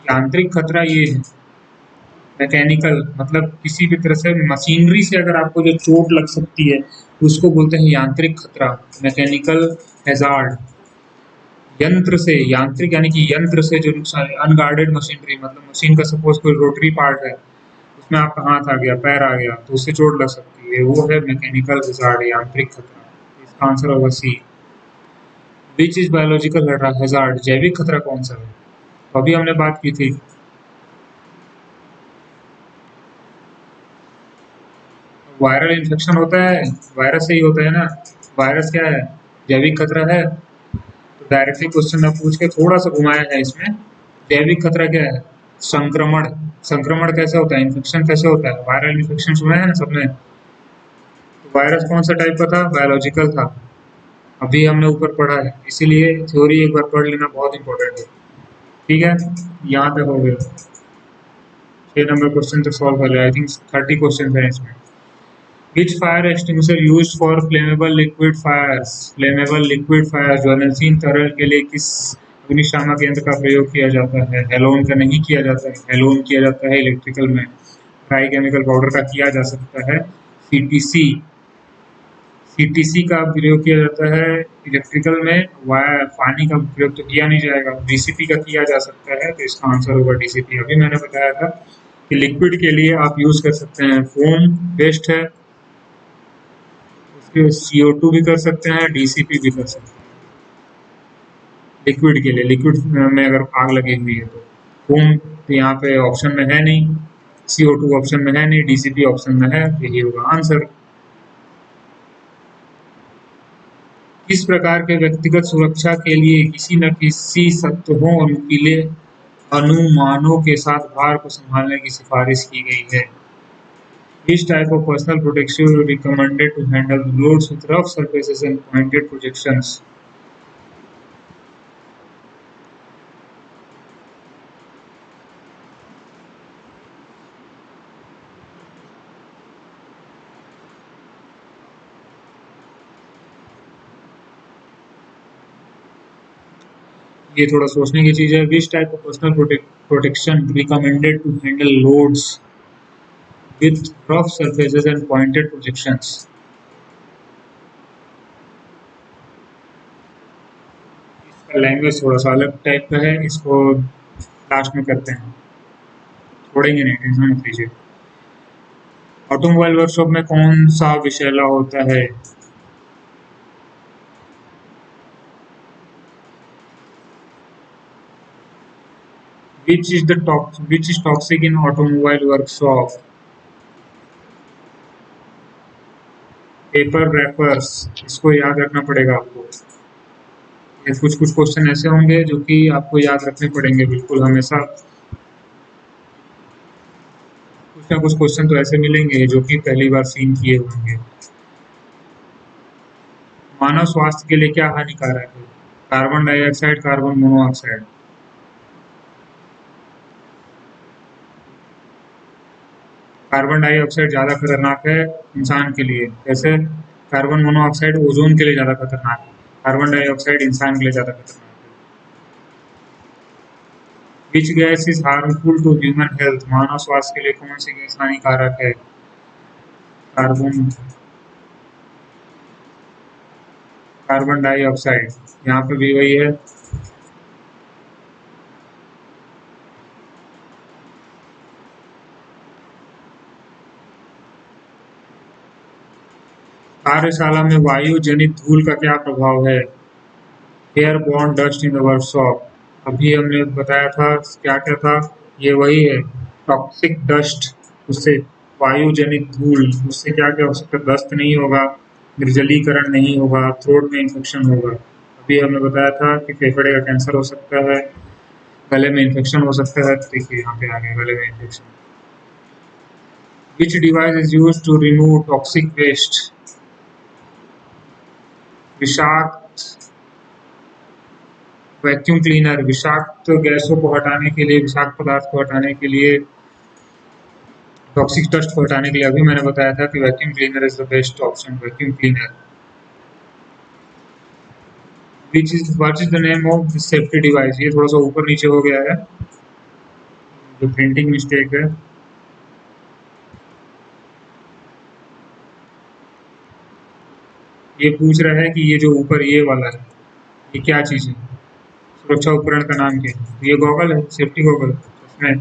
यांत्रिक खतरा ये है, मैकेनिकल मतलब किसी भी तरह से मशीनरी से अगर आपको जो चोट लग सकती है उसको बोलते हैं यांत्रिक खतरा, मैकेनिकल हैजार्ड। यंत्र से, यांत्रिक यानी कि यंत्र से जो नुकसान, अनगार्डेड मशीनरी मतलब मशीन का सपोज कोई रोटरी पार्ट है, उसमें आपका हाथ आ गया, पैर आ गया, तो उससे चोट लग सकती है, वो है मैकेनिकल हैजार्ड, यांत्रिक खतरा। इसका आंसर होगा C. Which is biological hazard? जैविक खतरा कौन सा है? तो अभी हमने बात की थी, वायरल इन्फेक्शन होता है, वायरस से ही होता है ना। वायरस क्या है? जैविक खतरा है। तो डायरेक्टली क्वेश्चन में पूछ के थोड़ा सा घुमाया है इसमें। जैविक खतरा क्या है? संक्रमण। संक्रमण कैसे होता है? इन्फेक्शन कैसे होता है? वायरल इन्फेक्शन सुना है ना सबने। तो वायरस कौन सा टाइप का था? बायोलॉजिकल था। अभी हमने ऊपर पढ़ा है, इसीलिए थ्योरी एक बार पढ़ लेना बहुत इंपॉर्टेंट है। ठीक है, यहाँ पे हो गया। 6 नंबर क्वेश्चन तो सॉल्व कर लिया। आई थिंक 30 क्वेश्चन है इसमें। Which fire extinguisher used for flammable liquid fires? Flammable liquid fire ज्वलनशील तरल के लिए किस अग्निशामक यंत्र का प्रयोग किया जाता है? हेलोन का नहीं किया जाता है। हेलोन किया जाता है इलेक्ट्रिकल में। ट्राई केमिकल पाउडर का किया जा सकता है। सीटीसी, सीटीसी का प्रयोग किया जाता है इलेक्ट्रिकल में। वायर पानी का प्रयोग तो किया नहीं जाएगा। डीसीपी का किया जा सकता है, तो इसका आंसर होगा डीसीपी। अभी मैंने बताया था कि लिक्विड के लिए आप यूज कर सकते हैं फोम, बेस्ट है। CO2 भी कर सकते हैं, डीसीपी भी कर सकते हैं। लिक्विड के लिए, लिक्विड में अगर आग लगी हुई है तो फोम तो यहाँ पे ऑप्शन में है नहीं, CO2 ऑप्शन में है नहीं, डीसीपी ऑप्शन में है, यही होगा आंसर। किस प्रकार के व्यक्तिगत सुरक्षा के लिए किसी न किसी सत्वों और नुकीले अनुमानों के साथ भार को संभालने की सिफारिश की गई है? Which type of personal protection is recommended to handle loads with rough surfaces and pointed projections? ये थोड़ा सोचने की चीज़ है। Which type of personal protection recommended to handle loads with rough surfaces and pointed projections. इसका language थोड़ा सा अलग टाइप का है, इसको लास्ट में करते हैं, छोड़ेंगे नहीं, टेंशन मत लीजिए। ऑटोमोबाइल वर्कशॉप में कौन सा विषैला होता है? Which is toxic in automobile workshop? Paper rappers, इसको याद रखना पड़ेगा आपको। ये कुछ क्वेश्चन ऐसे होंगे जो कि आपको याद रखने पड़ेंगे बिल्कुल हमेशा। कुछ ना कुछ क्वेश्चन तो ऐसे मिलेंगे जो कि पहली बार सीन किए होंगे। मानव स्वास्थ्य के लिए क्या हानिकारक है? Carbon dioxide, carbon monoxide. Carbon dioxide ज़्यादा खतरनाक है इंसान के लिए, जैसे कार्बन मोनोऑक्साइड ओजोन के लिए ज़्यादा खतरनाक है, कार्बन डाइऑक्साइड इंसान के लिए ज़्यादा खतरनाक है। Which gas is harmful to human health? मानव स्वास्थ्य के लिए कौन सी गैस हानिकारक है? कार्बन कार्बन डाइऑक्साइड, यहाँ पे भी वही है। कार्यशाला में वायु जनित धूल का क्या प्रभाव है? Airborne dust in the workshop, अभी हमने बताया था क्या क्या था, ये वही है, टॉक्सिक डस्ट, उससे वायु जनित धूल, उससे क्या क्या हो सकता है? दस्त नहीं होगा, निर्जलीकरण नहीं होगा, थ्रोट में इन्फेक्शन होगा। अभी हमने बताया था कि फेफड़े का कैंसर हो सकता है, गले में इन्फेक्शन हो सकता है, तो देखिए यहाँ पे आ गया गले में infection. Which device is use to remove toxic waste? विषाक्त वैक्यूम क्लीनर, विषाक्त गैसों को हटाने के लिए, विषाक्त पदार्थ को हटाने के लिए, टॉक्सिक डस्ट को हटाने के लिए अभी मैंने बताया था कि vacuum cleaner is the best option, vacuum cleaner. What is the name of this safety device? ये थोड़ा सा ऊपर नीचे हो गया है, जो प्रिंटिंग मिस्टेक है। ये पूछ रहा है कि ये जो ऊपर ये वाला है, ये क्या चीज़ है? सुरक्षा उपकरण का नाम क्या है? ये गॉगल है, सेफ्टी गॉगल, उसमें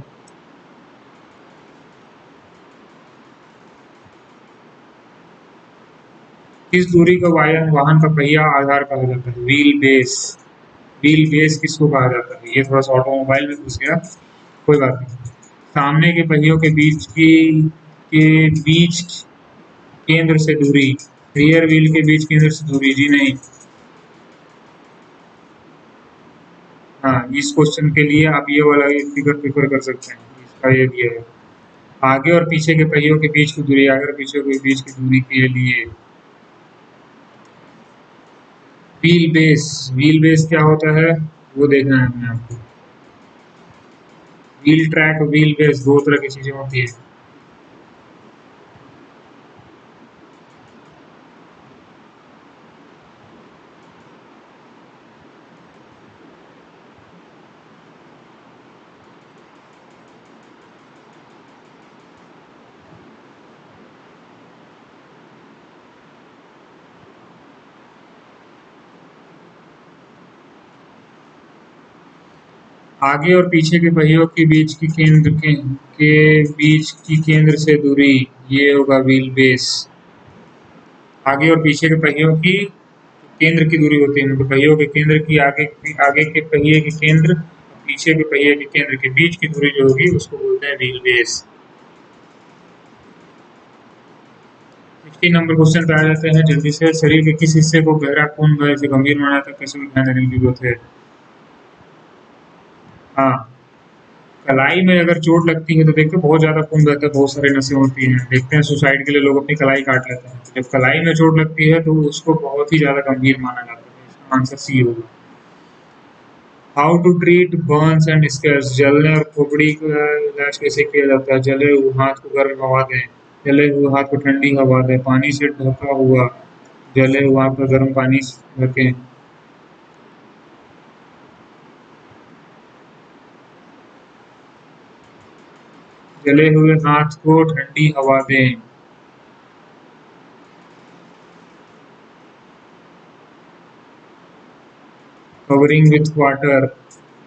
किस दूरी का वाहन का पहिया आधार कहा जाता है? Wheel base. व्हील बेस किसको कहा जाता है? ये थोड़ा सा ऑटोमोबाइल में घुस गया, कोई बात नहीं। सामने के पहियों के बीच केंद्र से दूरी, रियर व्हील के बीच केंद्र से दूरी, जी नहीं। हाँ, इस क्वेश्चन के लिए आप ये वाला फिगर प्रिफर कर सकते हैं, इसका ये दिया है। आगे और पीछे के पहियों के बीच की दूरी, आगे और पीछे के बीच की दूरी के लिए व्हील बेस क्या होता है वो देखना है हमें आपको। व्हील ट्रैक, व्हील बेस दो तरह की चीजें होती है। आगे और पीछे के पहियों के बीच की बीच की केंद्र से दूरी, ये होगा व्हील बेस। आगे और पीछे के पहियों की केंद्र की दूरी होती है, मतलब पहियों के केंद्र की आगे के पहिए के केंद्र, पीछे के पहिए के केंद्र के बीच की दूरी जो होगी उसको बोलते हैं व्हील बेस। 16 नंबर क्वेश्चन पे आ जाते हैं जल्दी से। शरीर के किस हिस्से को गहरा खून बहे से गंभीर माना था, कैसे ध्यान देने की जरूरत है? हाँ, कलाई में अगर चोट लगती है तो देखते हैं बहुत ज्यादा खून बहता है, बहुत सारी नसें होती हैं, देखते हैं सुसाइड के लिए लोग अपनी कलाई काट लेते हैं। जब कलाई में चोट लगती है तो उसको बहुत ही ज्यादा गंभीर माना जाता है, इसका आंसर सी होगा। How to treat burns and scars? जलने और खोपड़ी का इलाज कैसे किया जाता है? जले हुए हाथ को गर्म हवा दें, जले हुए हाथ को ठंडी हवा दें, पानी से ढका हुआ जले हुए हाथ को गर्म पानी से ढकें। जले हुए हाथ को ठंडी हवा दें। कवरिंग विथ वाटर,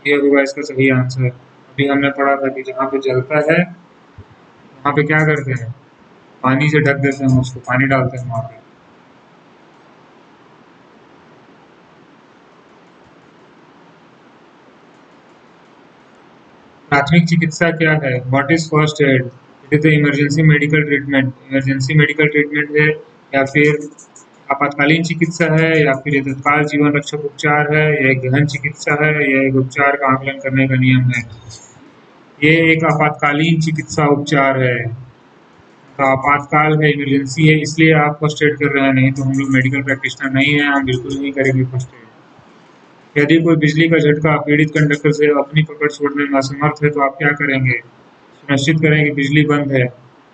ये होगा इसका सही आंसर। अभी हमने पढ़ा था कि जहाँ पे जलता है वहाँ पे क्या करते हैं, पानी से ढक देते हैं, उसको पानी डालते हैं वहाँ पे। प्राथमिक चिकित्सा क्या है? What is first aid? It is the emergency medical treatment, emergency medical treatment है, या फिर आपातकालीन चिकित्सा है, या फिर ये तत्काल जीवन रक्षक उपचार है, या एक गहन चिकित्सा है, या एक उपचार का आकलन करने का नियम है। ये एक आपातकालीन चिकित्सा उपचार है। तो आपातकाल है, इमरजेंसी है, इसलिए आप फर्स्ट एड कर रहे हैं, नहीं तो हम लोग मेडिकल प्रैक्टिशनर नहीं है, हम बिल्कुल नहीं करेंगे फर्स्ट एड। यदि कोई बिजली का झटका पीड़ित कंडक्टर से अपनी पकड़ छोड़ने में असमर्थ है तो आप क्या करेंगे? सुनिश्चित करें कि बिजली बंद है।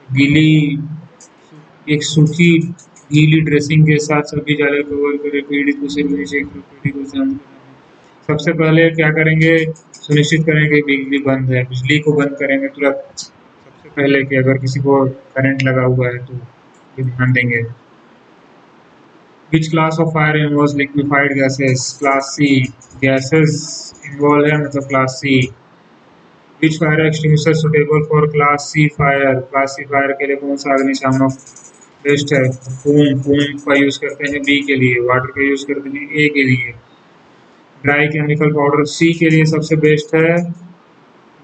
गीली एक सूखी गीली ड्रेसिंग के साथ सभी जाले कवर करें, पीड़ित को सिर नीचे पीड़ित को शांत करें। सबसे पहले क्या करेंगे? सुनिश्चित करें कि बिजली बंद है, बिजली को बंद करेंगे तुरंत सबसे पहले, कि अगर किसी को करंट लगा हुआ है तो ये ध्यान देंगे। Which class of fire involves liquefied gases? Class C. Gases involved है मतलब class C। Which fire extinguisher suitable for class C fire? Class C fire के लिए कौन सा अग्निशामक बेस्ट है? फोम का यूज करते हैं बी के लिए, वाटर का यूज करते हैं ए के लिए। ड्राई केमिकल पाउडर सी के लिए सबसे बेस्ट है।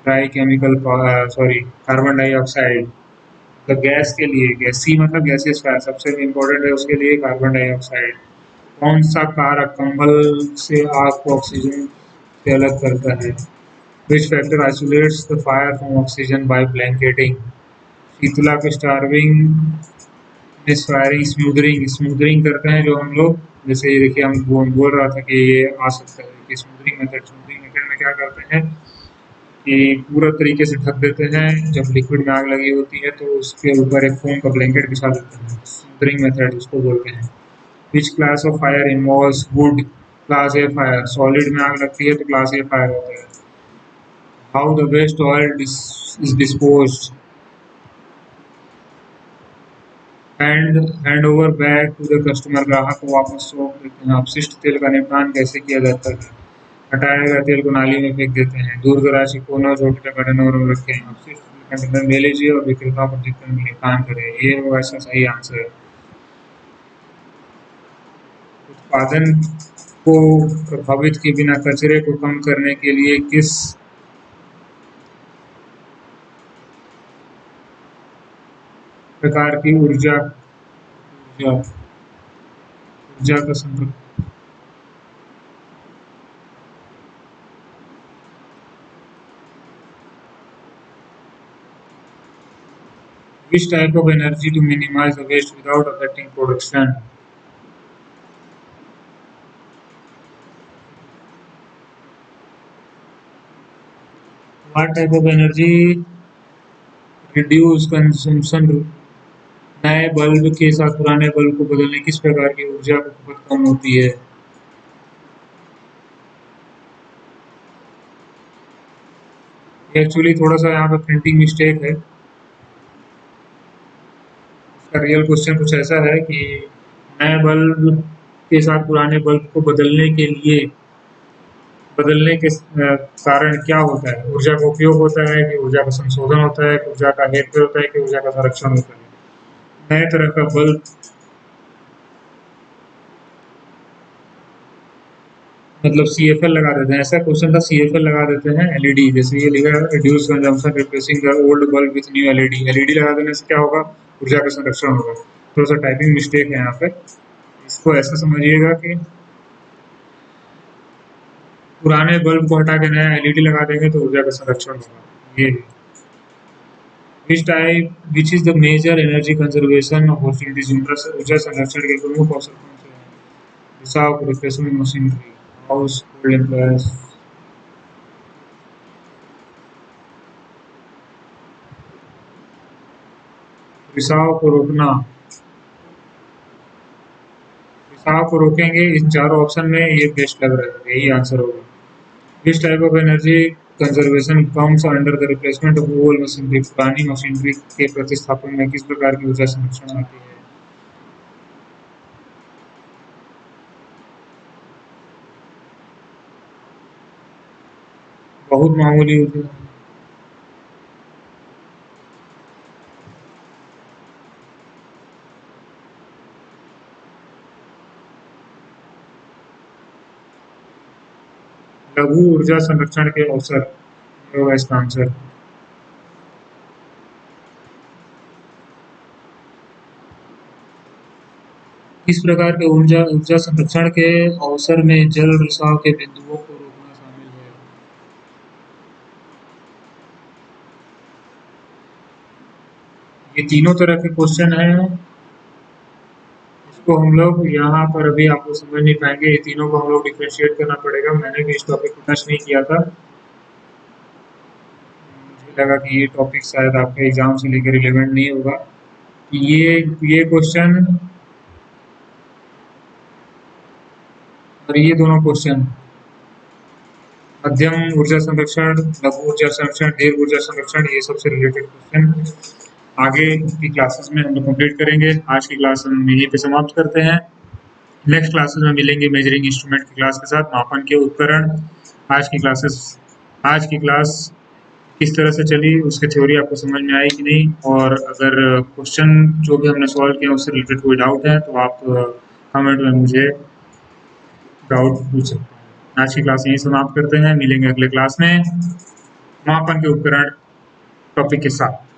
Dry chemical sorry carbon dioxide, तो गैस के लिए, गैस सी मतलब गैसेस का सबसे इम्पोर्टेंट है, उसके लिए कार्बन डाइऑक्साइड। कौन सा कारक कंबल से आग को ऑक्सीजन से अलग करता है? Which factor isolates the fire from oxygen by blanketing? शीतला के स्टार्विंग, मिसफायरिंग, स्मूदरिंग, स्मूदरिंग करते हैं जो हम लोग, जैसे ये देखिए हम बोल रहा था कि ये आ सकता है कि स्मूदरिंग मेथड में क्या करते हैं कि पूरा तरीके से ढक देते हैं, जब लिक्विड में आग लगी होती है तो उसके ऊपर एक फोम का ब्लैंकेट बिछा देते हैं, स्मूदरिंग मेथड उसको बोलते हैं। Which class of fire involves would? Class A fire, solid में आग लगती है तो क्लास ए फायर होता है। How the waste oil is disposed? Hand over bag to the customer, ग्राहक को वापस सौंप देते हैं। अपशिष्ट तेल का निपटान कैसे किया जाता है? हटाए गए तेल को नाली में फेंक देते हैं। दूर दराज के कोनों छोटे कंटेनर में रखें। अपशिष्ट कंटेनर ले लीजिए और विक्रेताओं को ठीक करने के लिए काम करें। ये होगा इसका सही आंसर है। उत्पादन को प्रभावित किए बिना कचरे को कम करने के लिए किस प्रकार की ऊर्जा ऊर्जा ऊर्जा का संकल्प? Which type of energy to minimize the waste without affecting production? What type of energy reduce consumption? नए बल्ब के साथ पुराने बल्ब को बदलने किस प्रकार की ऊर्जा की खपत कम होती है? एक्चुअली थोड़ा सा यहाँ पे प्रिंटिंग मिस्टेक है। इसका रियल क्वेश्चन कुछ ऐसा है कि नए बल्ब के साथ पुराने बल्ब को बदलने के कारण क्या होता है? ऊर्जा का उपयोग होता है कि ऊर्जा का संशोधन होता है कि ऊर्जा का हेरफेर होता है कि ऊर्जा का संरक्षण होता है? नए तरह का बल्ब मतलब CFL लगा देते हैं, ऐसा क्वेश्चन था, CFL लगा देते हैं। एलईडी, जैसे ये लिखा है reduce consumption replacing the old bulb with new LED, LED लगा देने से क्या होगा? ऊर्जा का संरक्षण होगा। थोड़ा सा टाइपिंग मिस्टेक है यहाँ पे, इसको ऐसा समझिएगा कि पुराने बल्ब को हटा के नया एलईडी लगा देंगे तो ऊर्जा का संरक्षण होगा। ये which is the major energy conservation opportunities? ऊर्जा संरक्षण के प्रमुख अवसर कौन से हैं? रिसाव, replacement machinery, household employers. रिसाव को रोकना, रिसाव को रोकेंगे इन चारों ऑप्शन में, ये बेस्ट लग रहा है, यही आंसर होगा। Which type of energy conservation comes under the replacement of old machinery. पुरानी मशीनरी के प्रतिस्थापन में किस प्रकार की ऊर्जा संरक्षण आती है? बहुत मामूली ऊर्जा। लघु ऊर्जा संरक्षण के अवसर ये होगा इसका आंसर। किस प्रकार के ऊर्जा ऊर्जा संरक्षण के अवसर में जल रिसाव के बिंदुओं को रोकना शामिल है? ये तीनों तरह के क्वेश्चन हैं। इसको हम लोग यहाँ पर अभी आपको समझ नहीं पाएंगे। ये तीनों को हम लोग डिफरेंशिएट करना पड़ेगा। मैंने भी इस टॉपिक को टच नहीं किया था। मुझे लगा कि ये टॉपिक शायद आपके एग्जाम से लेकर रिलेवेंट नहीं होगा। ये क्वेश्चन और ये दोनों क्वेश्चन मध्यम ऊर्जा संरक्षण, लघु ऊर्जा संरक्षण, दीर्घ ऊर्जा संरक्षण, ये सबसे रिलेटेड क्वेश्चन आगे की क्लासेस में हम लोग कंप्लीट करेंगे। आज की क्लास हम यहीं पे समाप्त करते हैं। नेक्स्ट क्लासेस में मिलेंगे मेजरिंग इंस्ट्रूमेंट की क्लास के साथ, मापन के उपकरण। आज की क्लास किस तरह से चली, उसकी थ्योरी आपको समझ में आई कि नहीं, और अगर क्वेश्चन जो भी हमने सॉल्व किया उससे रिलेटेड कोई डाउट है तो आप कमेंट में मुझे डाउट पूछ सकते हैं। आज की क्लास यहीं समाप्त करते हैं। मिलेंगे अगले क्लास में मापन के उपकरण टॉपिक के साथ।